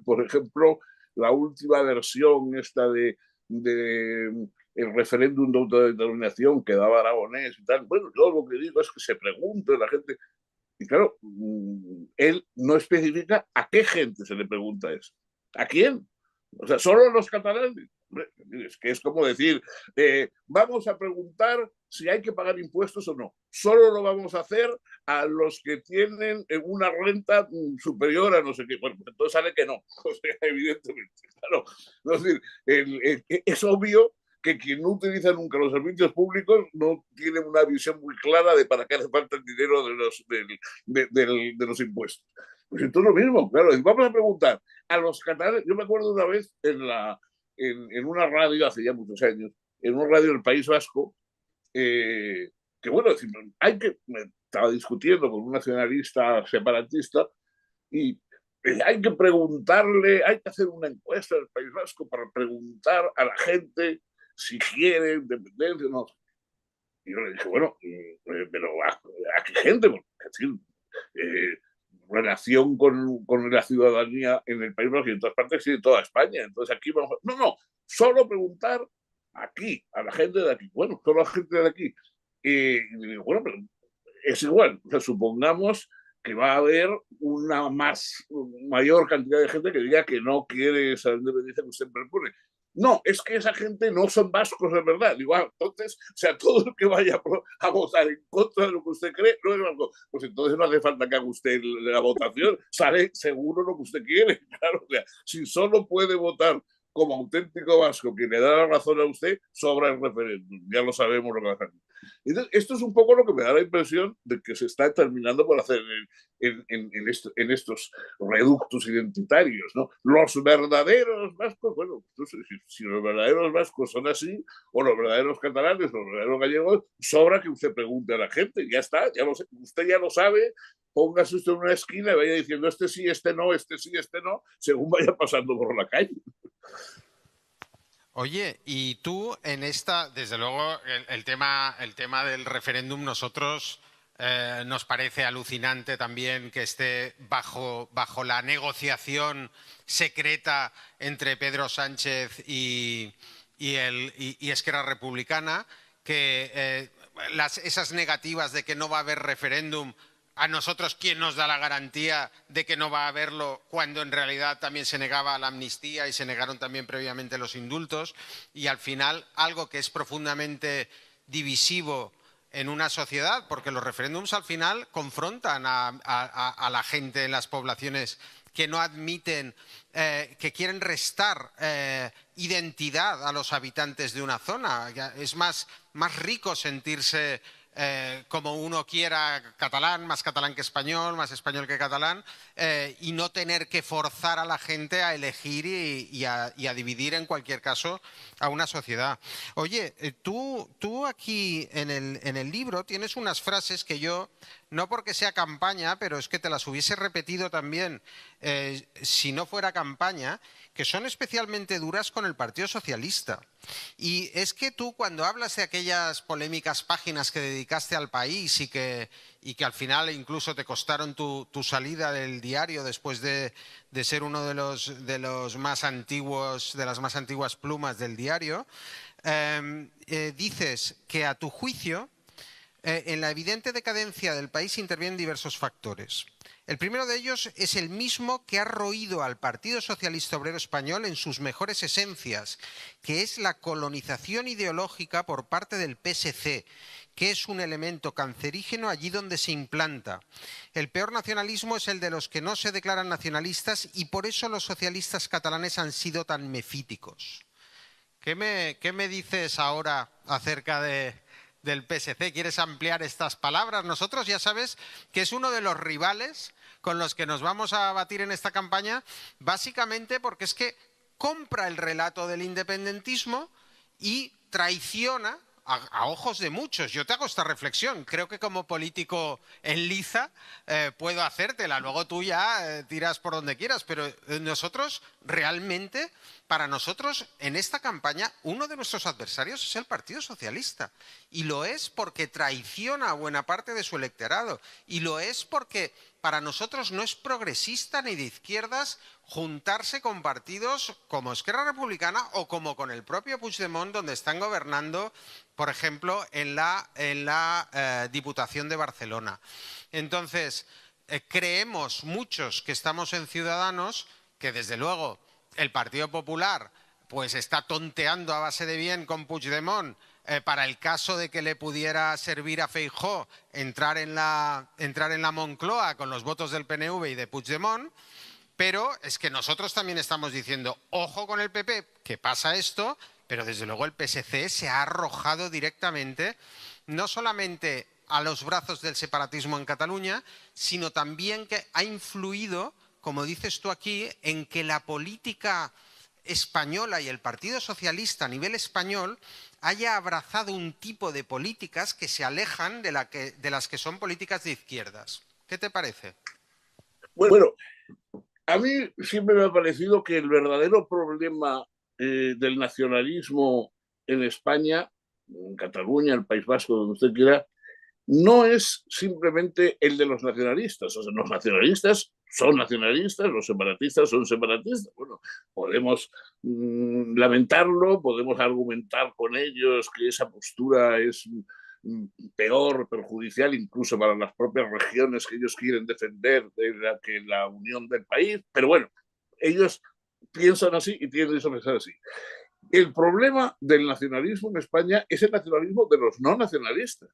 por ejemplo, la última versión esta de el referéndum de autodeterminación que daba Aragonés y tal, bueno, yo lo que digo es que se pregunte la gente, y claro, él no especifica a qué gente se le pregunta eso. ¿A quién? O sea, solo los catalanes. Es que es como decir, vamos a preguntar si hay que pagar impuestos o no. Solo lo vamos a hacer a los que tienen una renta superior a no sé qué. Bueno, pues entonces sale que no, o sea, evidentemente. Claro. Es decir, es obvio que quien no utiliza nunca los servicios públicos no tiene una visión muy clara de para qué hace falta el dinero de los impuestos. Pues entonces lo mismo, claro, vamos a preguntar a los catalanes. Yo me acuerdo una vez en una radio, hace ya muchos años, en una radio del País Vasco, que bueno, estaba discutiendo con un nacionalista separatista y hay que preguntarle, hay que hacer una encuesta del País Vasco para preguntar a la gente si quiere independencia o no. Y yo le dije, bueno, pero ¿a qué gente? Porque, es decir, relación con la ciudadanía en el País Vasco y en todas partes y en toda España. Entonces aquí vamos a... No, solo preguntar aquí, a la gente de aquí. Bueno, solo a la gente de aquí. Y digo, bueno, pero es igual. O sea, supongamos que va a haber una mayor cantidad de gente que diga que no quiere esa independencia que usted propone. No, es que esa gente no son vascos de verdad. Digo, entonces, o sea, todo el que vaya a votar en contra de lo que usted cree no es vasco. Pues entonces no hace falta que haga usted la votación, sale seguro lo que usted quiere. Claro, o sea, si solo puede votar como auténtico vasco que le da la razón a usted, sobra el referéndum. Ya lo sabemos lo que va a hacer. Entonces, esto es un poco lo que me da la impresión de que se está terminando por hacer en estos reductos identitarios, ¿no? Los verdaderos vascos, bueno, si los verdaderos vascos son así, o los verdaderos catalanes, o los verdaderos gallegos, sobra que usted pregunte a la gente, ya está, usted ya lo sabe, póngase usted en una esquina y vaya diciendo este sí, este no, este sí, este no, según vaya pasando por la calle. Oye, y tú en esta, desde luego, el tema del referéndum, nosotros nos parece alucinante también que esté bajo la negociación secreta entre Pedro Sánchez y Esquerra Republicana, que esas negativas de que no va a haber referéndum. A nosotros, ¿quién nos da la garantía de que no va a haberlo cuando en realidad también se negaba la amnistía y se negaron también previamente los indultos? Y al final, algo que es profundamente divisivo en una sociedad, porque los referéndums al final confrontan a la gente en las poblaciones que no admiten, que quieren restar identidad a los habitantes de una zona. Es más rico sentirse como uno quiera, más catalán que español, más español que catalán, y no tener que forzar a la gente a elegir y a dividir en cualquier caso a una sociedad. Oye, tú aquí en el libro tienes unas frases que yo, no porque sea campaña, pero es que te las hubiese repetido también si no fuera campaña, que son especialmente duras con el Partido Socialista. Y es que tú, cuando hablas de aquellas polémicas páginas que dedicaste al país y que al final incluso te costaron tu salida del diario después de ser uno de los más antiguos, de las más antiguas plumas del diario, dices que a tu juicio en la evidente decadencia del país intervienen diversos factores. El primero de ellos es el mismo que ha roído al Partido Socialista Obrero Español en sus mejores esencias, que es la colonización ideológica por parte del PSC, que es un elemento cancerígeno allí donde se implanta. El peor nacionalismo es el de los que no se declaran nacionalistas y por eso los socialistas catalanes han sido tan mefíticos. ¿Qué me dices ahora acerca del PSC? ¿Quieres ampliar estas palabras? Nosotros ya sabes que es uno de los rivales con los que nos vamos a batir en esta campaña, básicamente porque es que compra el relato del independentismo y traiciona a ojos de muchos. Yo te hago esta reflexión. Creo que como político en liza puedo hacértela. Luego tú ya tiras por donde quieras. Pero nosotros realmente, para nosotros en esta campaña, uno de nuestros adversarios es el Partido Socialista. Y lo es porque traiciona a buena parte de su electorado. Y lo es porque para nosotros no es progresista ni de izquierdas juntarse con partidos como Esquerra Republicana o como con el propio Puigdemont, donde están gobernando, por ejemplo, en la Diputación de Barcelona. Entonces, creemos muchos que estamos en Ciudadanos, que desde luego el Partido Popular pues está tonteando a base de bien con Puigdemont para el caso de que le pudiera servir a Feijóo entrar en la Moncloa con los votos del PNV y de Puigdemont. Pero es que nosotros también estamos diciendo, ojo con el PP, que pasa esto, pero desde luego el PSC se ha arrojado directamente, no solamente a los brazos del separatismo en Cataluña, sino también que ha influido, como dices tú aquí, en que la política española y el Partido Socialista a nivel español haya abrazado un tipo de políticas que se alejan de las que son políticas de izquierdas. ¿Qué te parece? Bueno, a mí siempre me ha parecido que el verdadero problema del nacionalismo en España, en Cataluña, el País Vasco, donde usted quiera, no es simplemente el de los nacionalistas. O sea, los nacionalistas son nacionalistas, los separatistas son separatistas. Bueno, podemos lamentarlo, podemos argumentar con ellos que esa postura es peor, perjudicial incluso para las propias regiones que ellos quieren defender que la unión del país, pero bueno, ellos piensan así y tienen eso pensar así. El problema del nacionalismo en España es el nacionalismo de los no nacionalistas.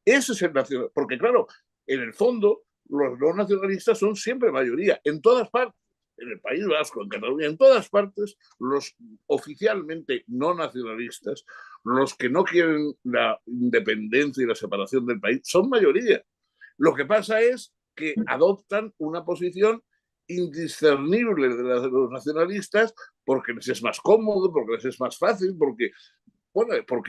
Ese es el nacionalismo, porque claro, en el fondo los no nacionalistas son siempre mayoría, en todas partes, en el País Vasco, en Cataluña, en todas partes, los oficialmente no nacionalistas, los que no quieren la independencia y la separación del país, son mayoría. Lo que pasa es que adoptan una posición indiscernible de los nacionalistas porque les es más cómodo, porque les es más fácil, porque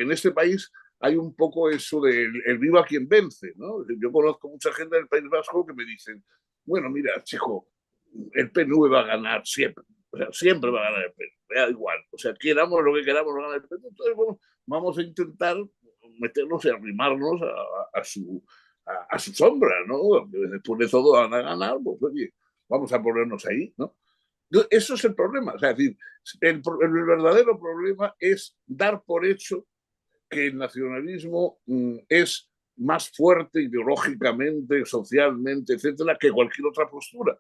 en este país hay un poco eso de el viva quien vence, ¿no? Yo conozco mucha gente del País Vasco que me dicen, bueno, mira, chico, el PNV va a ganar siempre. O sea, siempre va a ganar el PNV, me da igual. O sea, queramos lo que queramos, va a ganar el PNV. Entonces, bueno, vamos a intentar meternos y arrimarnos a su sombra, ¿no? Después de todo van a ganar, pues oye, vamos a ponernos ahí, ¿no? Eso es el problema. O sea, es decir, el verdadero problema es dar por hecho que el nacionalismo es más fuerte ideológicamente, socialmente, etcétera, que cualquier otra postura.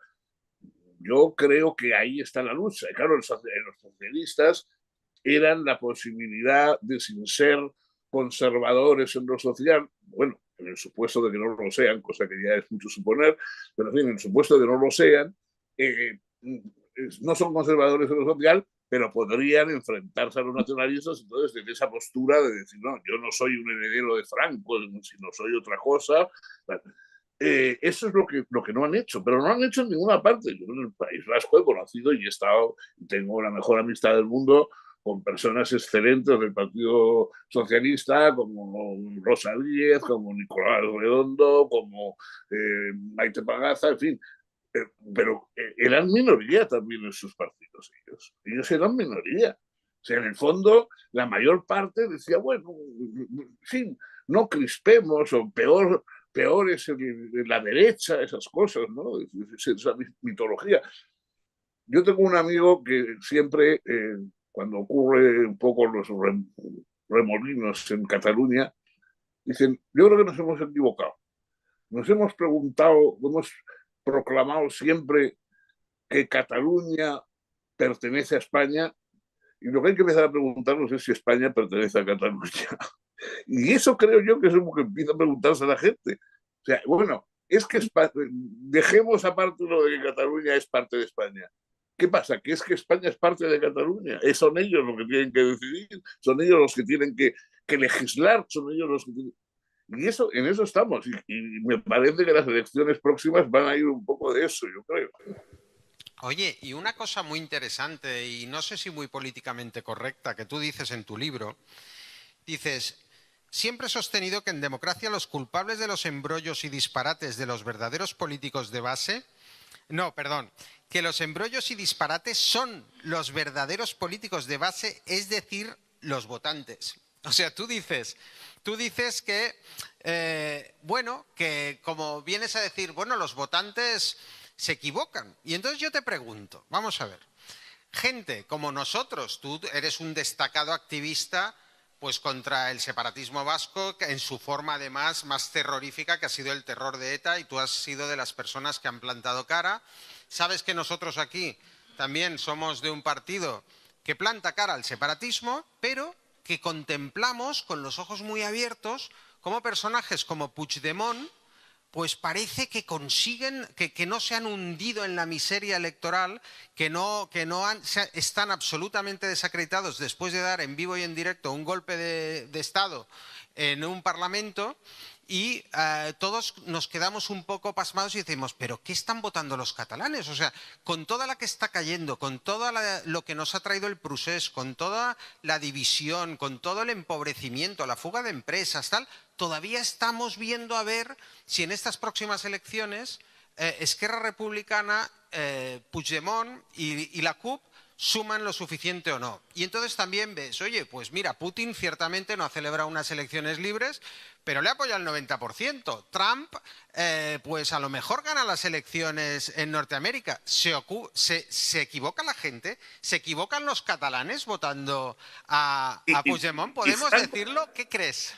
Yo creo que ahí está la lucha. Y claro, los socialistas eran la posibilidad de, sin ser conservadores en lo social, bueno, en el supuesto de que no lo sean, cosa que ya es mucho suponer, pero en fin, en el supuesto de que no lo sean, no son conservadores en lo social, pero podrían enfrentarse a los nacionalistas entonces desde esa postura de decir, no, yo no soy un heredero de Franco, sino soy otra cosa. Eso es lo que no han hecho, pero no han hecho en ninguna parte. Yo en el País Vasco he conocido y he estado, tengo la mejor amistad del mundo con personas excelentes del Partido Socialista, como Rosa Díez, como Nicolás Redondo, como Maite Pagaza, en fin. Pero eran minoría también en sus partidos ellos. Ellos eran minoría. O sea, en el fondo, la mayor parte decía, bueno, en fin, no crispemos, o peor es la derecha, esas cosas, ¿no? Esa mitología. Yo tengo un amigo que siempre, cuando ocurre un poco los remolinos en Cataluña, dicen, yo creo que nos hemos equivocado. Nos hemos preguntado, hemos proclamado siempre que Cataluña pertenece a España y lo que hay que empezar a preguntarnos es si España pertenece a Cataluña. Y eso creo yo que es lo que empieza a preguntarse a la gente. O sea, bueno, es que dejemos aparte lo de que Cataluña es parte de España. ¿Qué pasa? Que es que España es parte de Cataluña. Son ellos los que tienen que decidir, son ellos los que tienen que legislar, son ellos los que tienen... Y eso, en eso estamos. Y me parece que las elecciones próximas van a ir un poco de eso, yo creo. Oye, y una cosa muy interesante, y no sé si muy políticamente correcta, que tú dices en tu libro, dices, siempre he sostenido que en democracia los culpables de los embrollos y disparates de los verdaderos políticos de base, no, perdón, que los embrollos y disparates son los verdaderos políticos de base, es decir, los votantes. O sea, tú dices que, bueno, que como vienes a decir, bueno, los votantes se equivocan. Y entonces yo te pregunto, vamos a ver, gente como nosotros, tú eres un destacado activista pues contra el separatismo vasco, en su forma además más terrorífica, que ha sido el terror de ETA, y tú has sido de las personas que han plantado cara. Sabes que nosotros aquí también somos de un partido que planta cara al separatismo, pero que contemplamos con los ojos muy abiertos cómo personajes como Puigdemont pues parece que consiguen, que no se han hundido en la miseria electoral, que no están absolutamente desacreditados después de dar en vivo y en directo un golpe de Estado en un parlamento, y todos nos quedamos un poco pasmados y decimos, ¿pero qué están votando los catalanes? O sea, con toda la que está cayendo, con todo lo que nos ha traído el procés, con toda la división, con todo el empobrecimiento, la fuga de empresas, tal, todavía estamos viendo a ver si en estas próximas elecciones Esquerra Republicana, Puigdemont y la CUP suman lo suficiente o no. Y entonces también ves, oye, pues mira, Putin ciertamente no ha celebrado unas elecciones libres, pero le apoya el 90%. Trump, pues a lo mejor gana las elecciones en Norteamérica. ¿Se equivoca la gente? ¿Se equivocan los catalanes votando a Puigdemont? ¿Podemos decirlo? ¿Qué crees?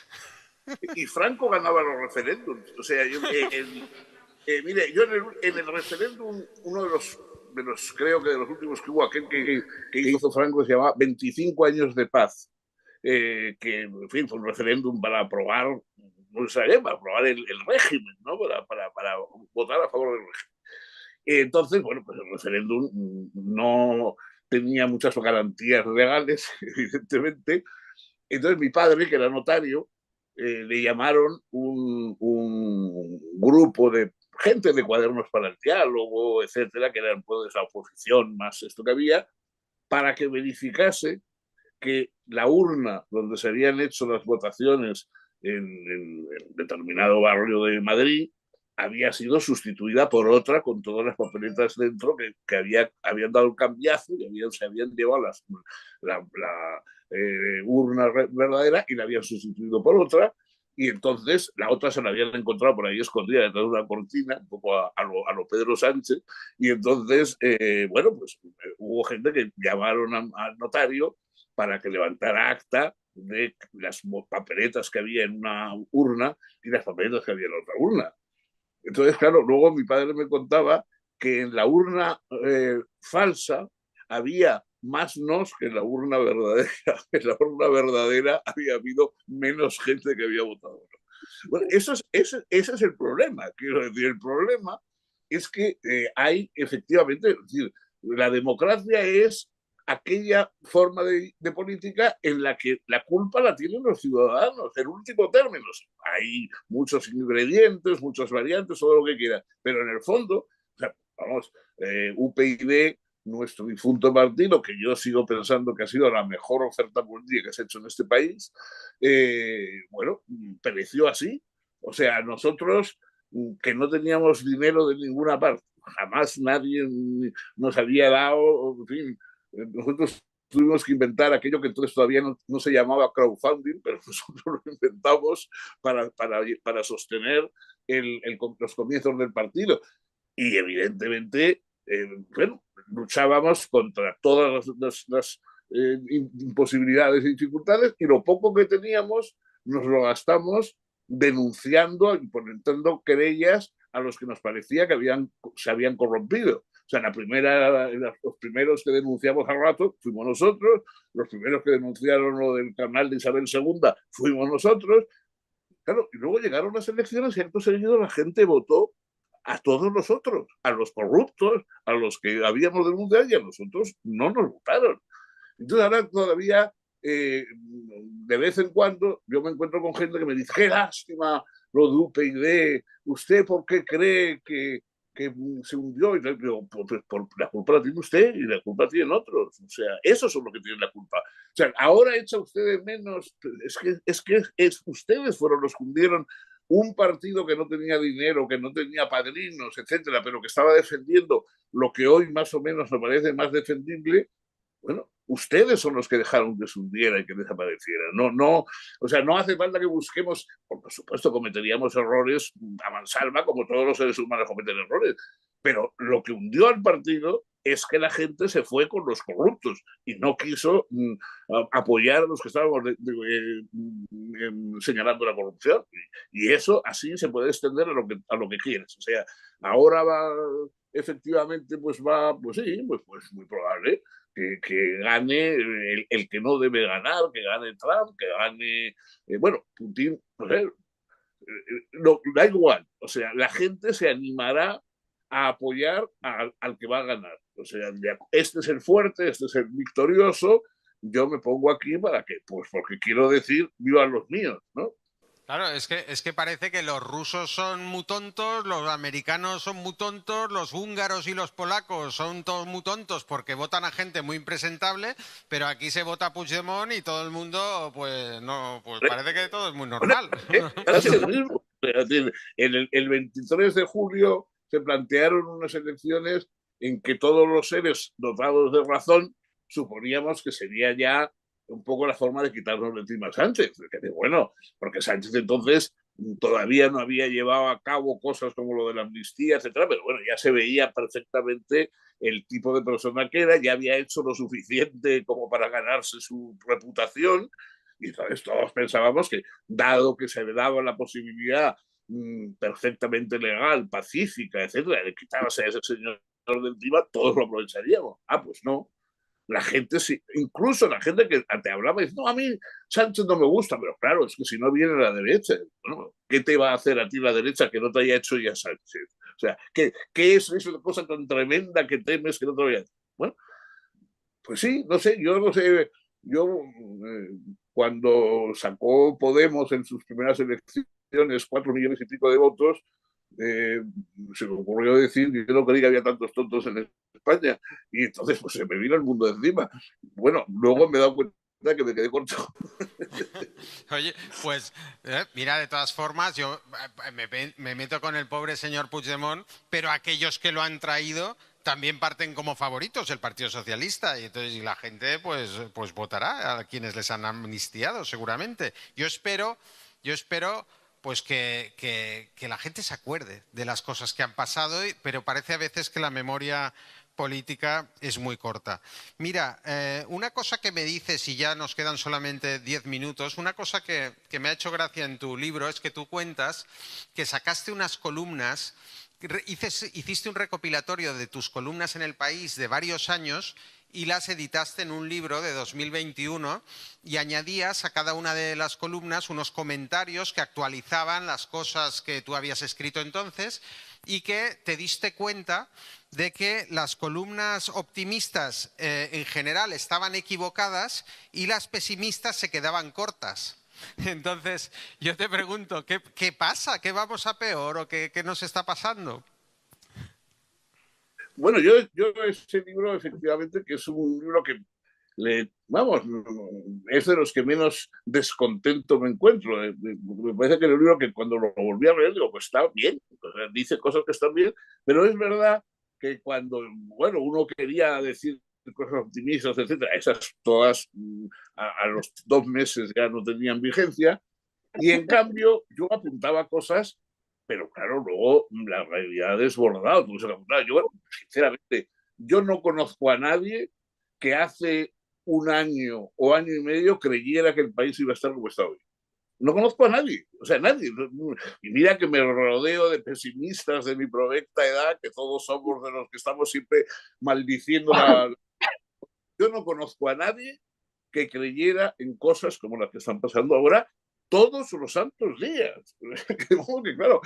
Y Franco ganaba los referéndums. O sea, mire, yo en el referéndum, uno de los, creo que de los últimos que hubo, aquel que hizo Franco, se llamaba 25 años de paz, que, en fin, fue un referéndum para aprobar, no sé, para aprobar el régimen, ¿no? Para votar a favor del régimen. Entonces, bueno, pues el referéndum no tenía muchas garantías legales, evidentemente. Entonces mi padre, que era notario, le llamaron un grupo de gente de Cuadernos para el Diálogo, etcétera, que eran pues la oposición más esto que había, para que verificase que la urna donde se habían hecho las votaciones en determinado barrio de Madrid había sido sustituida por otra con todas las papeletas dentro que habían dado el cambiazo y se habían llevado la urna verdadera y la habían sustituido por otra. Y entonces la otra se la habían encontrado por ahí escondida detrás de una cortina, un poco a lo Pedro Sánchez. Y entonces, bueno, pues hubo gente que llamaron al notario para que levantara acta de las papeletas que había en una urna y las papeletas que había en otra urna. Entonces, claro, luego mi padre me contaba que en la urna falsa había más nos que en la urna verdadera. En la urna verdadera había habido menos gente que había votado. Bueno, ese es el problema. Quiero decir, el problema es que hay efectivamente, es decir, la democracia es aquella forma de política en la que la culpa la tienen los ciudadanos, en último término. Hay muchos ingredientes, muchas variantes, todo lo que quiera, pero en el fondo, o sea, vamos, UPyD, nuestro difunto partido, que yo sigo pensando que ha sido la mejor oferta política que se ha hecho en este país, bueno, pereció así. O sea, nosotros que no teníamos dinero de ninguna parte, jamás nadie nos había dado, en fin, nosotros tuvimos que inventar aquello que entonces todavía no se llamaba crowdfunding, pero nosotros lo inventamos para sostener los comienzos del partido. Y evidentemente, bueno, luchábamos contra todas las imposibilidades y dificultades, y lo poco que teníamos nos lo gastamos denunciando, imponiendo querellas a los que nos parecía que se habían corrompido. O sea, los primeros que denunciamos al rato fuimos nosotros, los primeros que denunciaron lo del canal de Isabel II fuimos nosotros. Claro, y luego llegaron las elecciones y acto seguido la gente votó a todos los otros, a los corruptos, a los que habíamos denunciado, y a nosotros no nos votaron. Entonces ahora todavía, de vez en cuando, yo me encuentro con gente que me dice, qué lástima lo de UPyD, ¿usted por qué cree que se hundió? Y yo digo, por la culpa la tiene usted y la culpa tienen otros. O sea, esos son los que tienen la culpa. O sea, ahora echa usted de menos, ustedes fueron los que hundieron un partido que no tenía dinero, que no tenía padrinos, etcétera, pero que estaba defendiendo lo que hoy más o menos me parece más defendible. Bueno, ustedes son los que dejaron que se hundiera y que desapareciera. O sea, no hace falta que busquemos, por supuesto cometeríamos errores a mansalva, como todos los seres humanos cometen errores, pero lo que hundió al partido es que la gente se fue con los corruptos y no quiso apoyar a los que estábamos señalando la corrupción. Y eso así se puede extender a lo que quieres. O sea, ahora va, efectivamente, pues sí, pues muy probable que gane el que no debe ganar, que gane Trump, que gane, bueno, Putin, pues, da igual. O sea, la gente se animará a apoyar al que va a ganar. O sea, este es el fuerte, este es el victorioso, yo me pongo aquí para que, pues porque quiero decir, viva los míos, ¿no? Claro, es que parece que los rusos son muy tontos, los americanos son muy tontos, los húngaros y los polacos son todos muy tontos porque votan a gente muy impresentable, pero aquí se vota a Puigdemont y todo el mundo, pues no, pues parece que todo es muy normal. El 23 de julio se plantearon unas elecciones en que todos los seres dotados de razón suponíamos que sería ya un poco la forma de quitarnos de encima a Sánchez. Bueno, porque Sánchez entonces todavía no había llevado a cabo cosas como lo de la amnistía, etcétera, pero bueno, ya se veía perfectamente el tipo de persona que era, ya había hecho lo suficiente como para ganarse su reputación, y entonces todos pensábamos que, dado que se le daba la posibilidad perfectamente legal, pacífica, etcétera, de quitarse a ese señor de encima, todos lo aprovecharíamos. Ah, pues no. La gente, sí, incluso la gente que te hablaba, dice, no, a mí Sánchez no me gusta, pero claro, es que si no viene la derecha, bueno, ¿qué te va a hacer a ti la derecha que no te haya hecho ya Sánchez? O sea, ¿qué es esa cosa tan tremenda que temes que no te vaya? Bueno, pues sí, no sé, yo no sé, yo cuando sacó Podemos en sus primeras elecciones 4 millones y pico de votos, eh, se me ocurrió decir que yo no creía que había tantos tontos en España, y entonces pues se me vino el mundo encima. Bueno, luego me he dado cuenta que me quedé corto. Oye, pues mira, de todas formas, yo me meto con el pobre señor Puigdemont, pero aquellos que lo han traído también parten como favoritos el Partido Socialista, y entonces y la gente pues votará a quienes les han amnistiado seguramente. Yo espero pues que la gente se acuerde de las cosas que han pasado, pero parece a veces que la memoria política es muy corta. Mira, una cosa que me dices, y ya nos quedan solamente 10 minutos, una cosa que me ha hecho gracia en tu libro es que tú cuentas que sacaste unas columnas, hiciste un recopilatorio de tus columnas en El País de varios años y las editaste en un libro de 2021 y añadías a cada una de las columnas unos comentarios que actualizaban las cosas que tú habías escrito entonces. y que te diste cuenta de que las columnas optimistas en general estaban equivocadas y las pesimistas se quedaban cortas. Entonces, yo te pregunto, ¿qué pasa? ¿Qué vamos a peor o qué nos está pasando? Bueno, yo ese libro, efectivamente, que es un libro que vamos, es de los que menos descontento me encuentro. Me parece que es un libro que cuando lo volví a leer, digo, pues está bien, o sea, dice cosas que están bien, pero es verdad que cuando, bueno, uno quería decir cosas optimistas, etcétera, esas todas a los 2 meses ya no tenían vigencia, y en cambio yo apuntaba cosas, pero claro, luego la realidad es desbordada. Yo, sinceramente, yo no conozco a nadie que hace un año o año y medio creyera que el país iba a estar como está hoy. No conozco a nadie, o sea, nadie. Y mira que me rodeo de pesimistas de mi provecta edad, que todos somos de los que estamos siempre maldiciendo la... Yo no conozco a nadie que creyera en cosas como las que están pasando ahora todos los santos días. Que claro,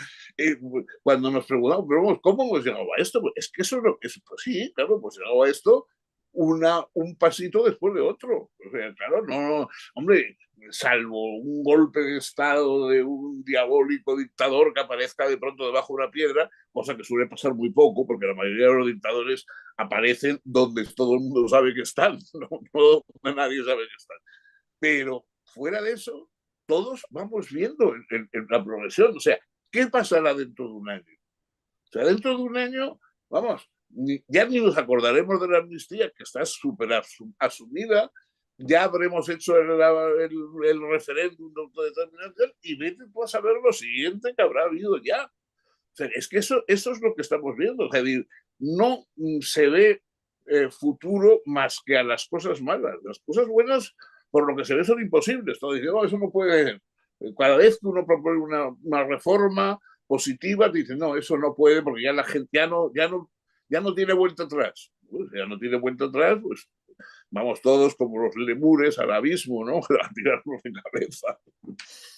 cuando nos preguntamos, pero ¿cómo hemos llegado a esto? Pues es que eso es lo que es, pues sí, claro, pues llegado a esto un pasito después de otro. O sea, claro, no, hombre, salvo un golpe de estado de un diabólico dictador que aparezca de pronto debajo de una piedra, cosa que suele pasar muy poco, porque la mayoría de los dictadores aparecen donde todo el mundo sabe que están, no nadie sabe que están. Pero fuera de eso, todos vamos viendo la progresión. O sea, ¿qué pasará dentro de un año? O sea, dentro de un año, vamos, ya ni nos acordaremos de la amnistía, que está súper asumida, ya habremos hecho el referéndum de autodeterminación y vete tú a saber lo siguiente que habrá habido ya. O sea, es que eso es lo que estamos viendo. Es decir, no se ve futuro más que a las cosas malas. Las cosas buenas, por lo que se ve, son imposibles. Todo dice, no, eso no puede ser. Cada vez que uno propone una reforma positiva, te dice, no, eso no puede porque ya la gente ya no tiene vuelta atrás. Pues ya no tiene vuelta atrás, pues vamos todos como los lemures al abismo, ¿no? A tirarnos de cabeza.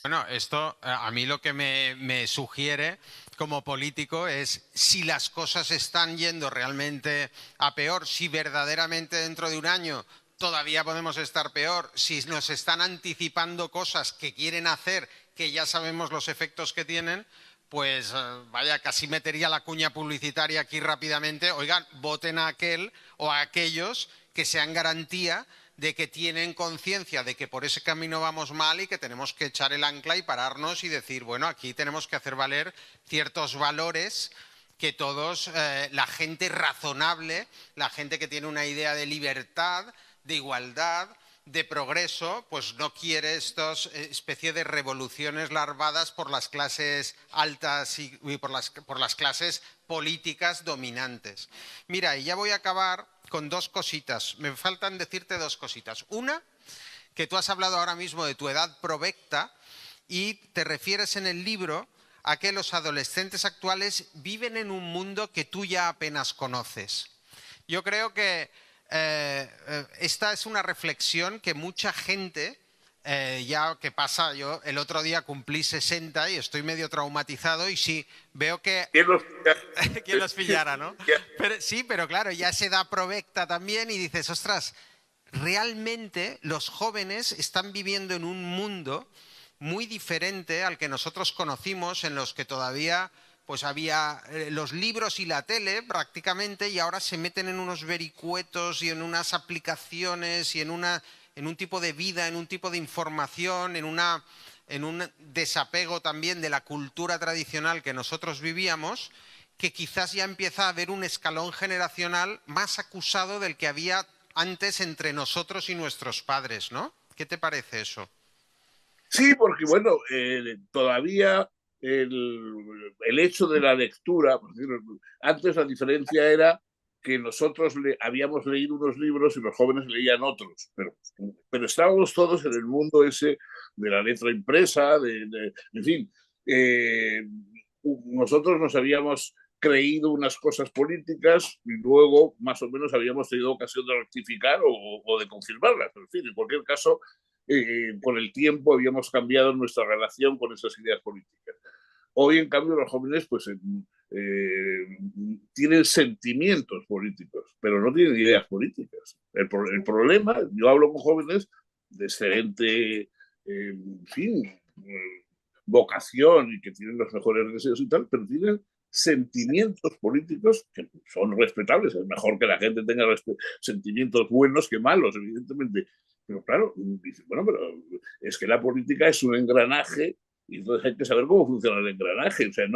Bueno, esto a mí lo que me sugiere como político es si las cosas están yendo realmente a peor, si verdaderamente dentro de un año todavía podemos estar peor, si nos están anticipando cosas que quieren hacer, que ya sabemos los efectos que tienen, pues vaya, casi metería la cuña publicitaria aquí rápidamente. Oigan, voten a aquel o a aquellos que sean garantía de que tienen conciencia de que por ese camino vamos mal y que tenemos que echar el ancla y pararnos y decir, bueno, aquí tenemos que hacer valer ciertos valores que todos, la gente razonable, la gente que tiene una idea de libertad, de igualdad, de progreso, pues no quiere estas especie de revoluciones larvadas por las clases altas y por las clases políticas dominantes. Mira, y ya voy a acabar con dos cositas. Me faltan decirte dos cositas. Una, que tú has hablado ahora mismo de tu edad provecta y te refieres en el libro a que los adolescentes actuales viven en un mundo que tú ya apenas conoces. Yo creo que esta es una reflexión que mucha gente, ya que pasa, yo el otro día cumplí 60 y estoy medio traumatizado y sí, veo que... ¿Quién los pillara, no? Pero, sí, pero claro, ya se da provecta también y dices, ostras, realmente los jóvenes están viviendo en un mundo muy diferente al que nosotros conocimos, en los que todavía pues había los libros y la tele prácticamente, y ahora se meten en unos vericuetos y en unas aplicaciones y en un tipo de vida, en un tipo de información, en un desapego también de la cultura tradicional que nosotros vivíamos, que quizás ya empieza a haber un escalón generacional más acusado del que había antes entre nosotros y nuestros padres, ¿no? ¿Qué te parece eso? Sí, porque bueno, todavía el hecho de la lectura, antes la diferencia era que nosotros habíamos leído unos libros y los jóvenes leían otros, pero estábamos todos en el mundo ese de la letra impresa, en fin, nosotros nos habíamos creído unas cosas políticas y luego más o menos habíamos tenido ocasión de rectificar o de confirmarlas, pero en fin, en cualquier caso con el tiempo habíamos cambiado nuestra relación con esas ideas políticas. Hoy, en cambio, los jóvenes pues tienen sentimientos políticos, pero no tienen ideas políticas. El problema, yo hablo con jóvenes de excelente, en fin, vocación y que tienen los mejores deseos y tal, pero tienen sentimientos políticos que son respetables. Es mejor que la gente tenga sentimientos buenos que malos, evidentemente. Pero claro, dice, bueno, pero es que la política es un engranaje y entonces hay que saber cómo funciona el engranaje. O sea,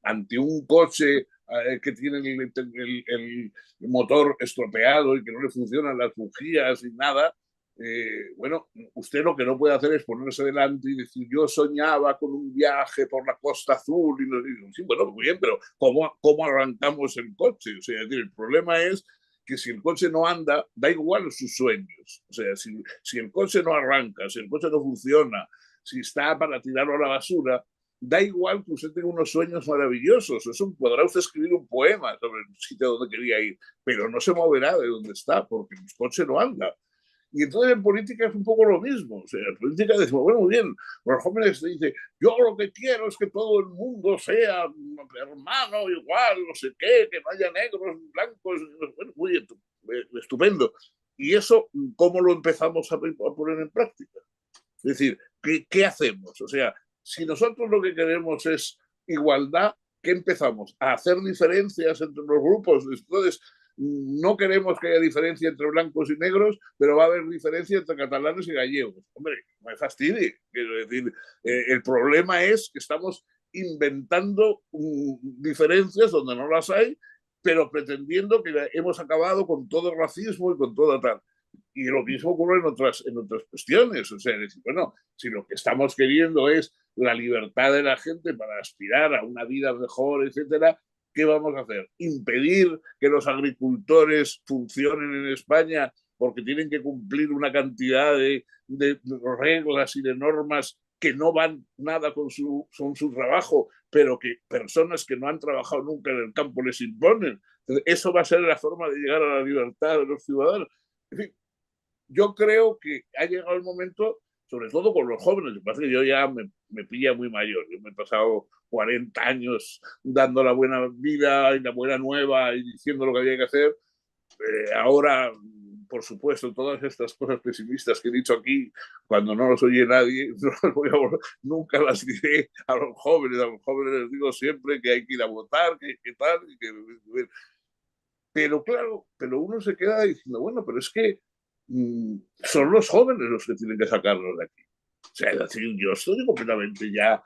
ante un coche que tiene el motor estropeado y que no le funcionan las bujías y nada, bueno, usted lo que no puede hacer es ponerse delante y decir, yo soñaba con un viaje por la Costa Azul. Y nos dicen, sí, bueno, muy bien, pero ¿cómo arrancamos el coche? O sea, el problema es que si el coche no anda, da igual sus sueños. O sea, si el coche no arranca, si el coche no funciona, si está para tirarlo a la basura, da igual que usted tenga unos sueños maravillosos. Podrá usted escribir un poema sobre el sitio donde quería ir, pero no se moverá de donde está porque el coche no anda. Y entonces en política es un poco lo mismo. O sea, en política decimos, bueno, muy bien, los jóvenes dicen, yo lo que quiero es que todo el mundo sea hermano, igual, no sé qué, que no haya negros, blancos. Bueno, muy bien, estupendo. ¿Y eso cómo lo empezamos a poner en práctica? Es decir, ¿qué hacemos? O sea, si nosotros lo que queremos es igualdad, ¿qué empezamos? A hacer diferencias entre los grupos. Entonces, no queremos que haya diferencia entre blancos y negros, pero va a haber diferencia entre catalanes y gallegos. Hombre, no me fastidie. Quiero decir, el problema es que estamos inventando diferencias donde no las hay, pero pretendiendo que hemos acabado con todo el racismo y con toda tal. Y lo mismo ocurre en otras cuestiones. O sea, decir, bueno, si lo que estamos queriendo es la libertad de la gente para aspirar a una vida mejor, etcétera, ¿qué vamos a hacer? ¿Impedir que los agricultores funcionen en España porque tienen que cumplir una cantidad de reglas y de normas que no van nada con su trabajo, pero que personas que no han trabajado nunca en el campo les imponen? Entonces, eso va a ser la forma de llegar a la libertad de los ciudadanos. En fin, yo creo que ha llegado el momento, sobre todo con los jóvenes. Lo que pasa es que yo ya me pilla muy mayor. Yo me he pasado 40 años dando la buena vida y la buena nueva y diciendo lo que había que hacer. Ahora, por supuesto, todas estas cosas pesimistas que he dicho aquí, cuando no los oye nadie, nunca las diré a los jóvenes. A los jóvenes les digo siempre que hay que ir a votar, que tal. Pero claro, pero uno se queda diciendo, bueno, pero es que son los jóvenes los que tienen que sacarlos de aquí. O sea, es decir, yo estoy completamente ya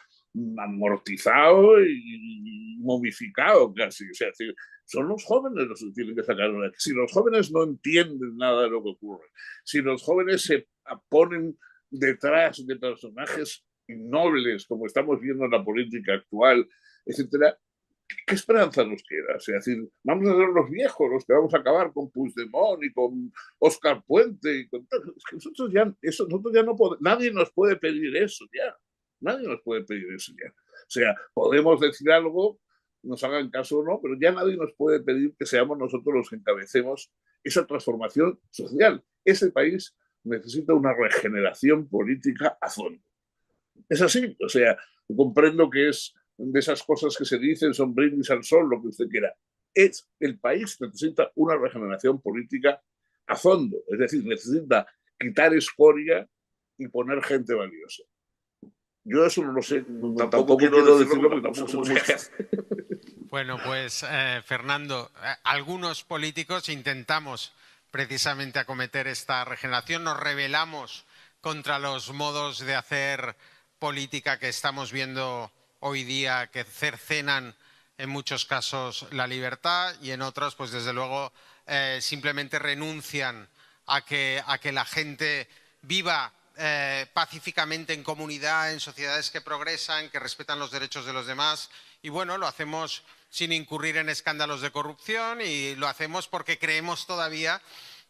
amortizado y momificado casi. O sea, es decir, son los jóvenes los que tienen que sacarlos de aquí. Si los jóvenes no entienden nada de lo que ocurre, si los jóvenes se ponen detrás de personajes innobles, como estamos viendo en la política actual, etcétera, ¿qué esperanza nos queda? O sea, es decir, vamos a ser los viejos los que vamos a acabar con Puigdemont y con Óscar Puente. Y con... Es que nosotros ya no podemos, nadie nos puede pedir eso ya. Nadie nos puede pedir eso ya. O sea, podemos decir algo, nos hagan caso o no, pero ya nadie nos puede pedir que seamos nosotros los que encabecemos esa transformación social. Ese país necesita una regeneración política a fondo. Es así, o sea, comprendo que es de esas cosas que se dicen, son brindis al sol, lo que usted quiera. El país necesita una regeneración política a fondo, es decir, necesita quitar escoria y poner gente valiosa. Yo eso no lo sé, tampoco quiero decirlo porque tampoco sé. Bueno, pues Fernando, algunos políticos intentamos precisamente acometer esta regeneración, nos rebelamos contra los modos de hacer política que estamos viendo hoy día, que cercenan en muchos casos la libertad y en otros, pues desde luego, simplemente renuncian a que la gente viva pacíficamente en comunidad, en sociedades que progresan, que respetan los derechos de los demás. Y bueno, lo hacemos sin incurrir en escándalos de corrupción y lo hacemos porque creemos todavía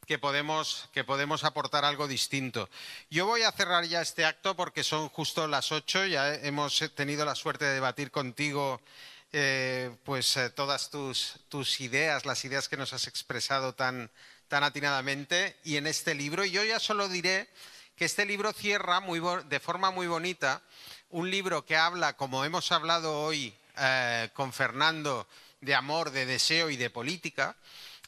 que podemos aportar algo distinto. Yo voy a cerrar ya este acto porque son justo las 8, ya hemos tenido la suerte de debatir contigo todas tus ideas, las ideas que nos has expresado tan atinadamente y en este libro. Yo ya solo diré que este libro cierra de forma muy bonita, un libro que habla, como hemos hablado hoy, con Fernando de amor, de deseo y de política.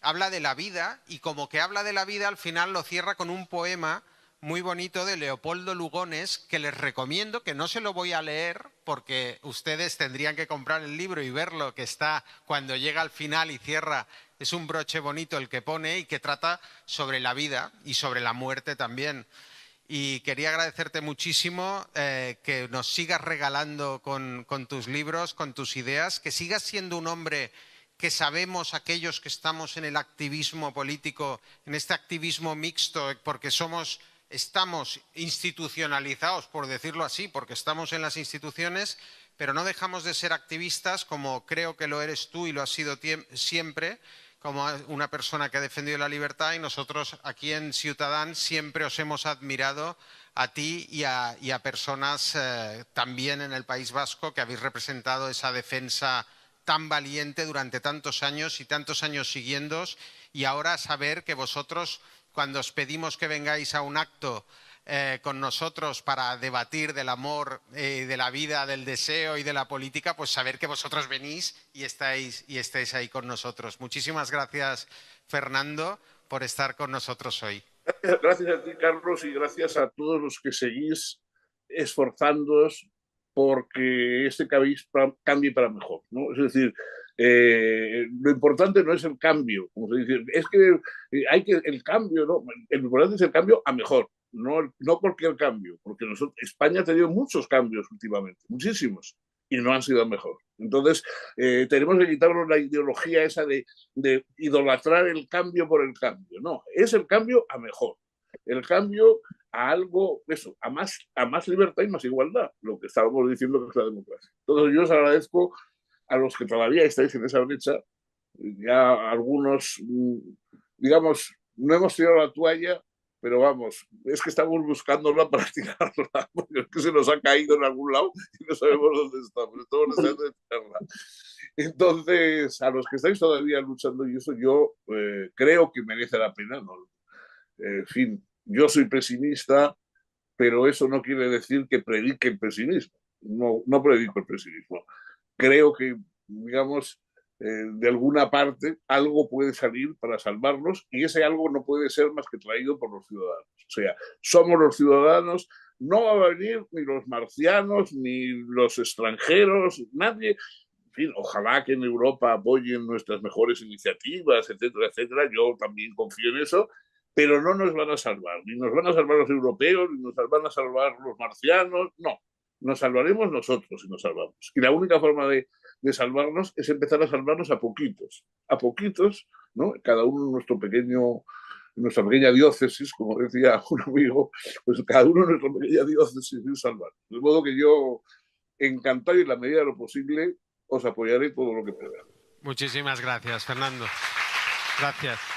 Habla de la vida y como que habla de la vida, al final lo cierra con un poema muy bonito de Leopoldo Lugones, que les recomiendo, que no se lo voy a leer porque ustedes tendrían que comprar el libro y verlo, que está cuando llega al final y cierra, es un broche bonito el que pone y que trata sobre la vida y sobre la muerte también. Y quería agradecerte muchísimo que nos sigas regalando con tus libros, con tus ideas, que sigas siendo un hombre que sabemos aquellos que estamos en el activismo político, en este activismo mixto, porque estamos institucionalizados, por decirlo así, porque estamos en las instituciones, pero no dejamos de ser activistas, como creo que lo eres tú y lo has sido siempre, como una persona que ha defendido la libertad, y nosotros aquí en Ciutadans siempre os hemos admirado a ti y a personas también en el País Vasco que habéis representado esa defensa tan valiente durante tantos años y tantos años siguiéndoos, y ahora saber que vosotros, cuando os pedimos que vengáis a un acto con nosotros para debatir del amor, de la vida, del deseo y de la política, pues saber que vosotros venís y estáis ahí con nosotros. Muchísimas gracias, Fernando, por estar con nosotros hoy. Gracias a ti, Carlos, y gracias a todos los que seguís esforzándoos porque este país cambie para mejor, ¿no? Es decir, lo importante no es el cambio, como se dice, es que el cambio, ¿no? El importante es el cambio a mejor, no cualquier cambio, porque España ha tenido muchos cambios últimamente, muchísimos, y no han sido a mejor. Entonces, tenemos que quitarnos la ideología esa de idolatrar el cambio por el cambio. No, es el cambio a mejor. El cambio a algo, eso, a más libertad y más igualdad, lo que estábamos diciendo que es la democracia. Entonces, yo os agradezco a los que todavía estáis en esa brecha, ya algunos, digamos, no hemos tirado la toalla, pero vamos, es que estamos buscándola para tirarla, porque es que se nos ha caído en algún lado y no sabemos dónde está, pero estamos deseando de tirarla. Entonces, a los que estáis todavía luchando y eso, yo creo que merece la pena, ¿no? En fin, yo soy pesimista, pero eso no quiere decir que predique el pesimismo. No predico el pesimismo. Creo que, digamos, de alguna parte algo puede salir para salvarnos y ese algo no puede ser más que traído por los ciudadanos. O sea, somos los ciudadanos, no va a venir ni los marcianos, ni los extranjeros, nadie. En fin, ojalá que en Europa apoyen nuestras mejores iniciativas, etcétera, etcétera. Yo también confío en eso, pero no nos van a salvar. Ni nos van a salvar los europeos, ni nos van a salvar los marcianos. No, nos salvaremos nosotros si nos salvamos. Y la única forma de salvarnos es empezar a salvarnos a poquitos, ¿no? Cada uno en nuestra pequeña diócesis, como decía un amigo, pues cada uno en nuestra pequeña diócesis y salvarnos. De modo que yo, encantado y en la medida de lo posible, os apoyaré todo lo que pueda. Muchísimas gracias, Fernando. Gracias.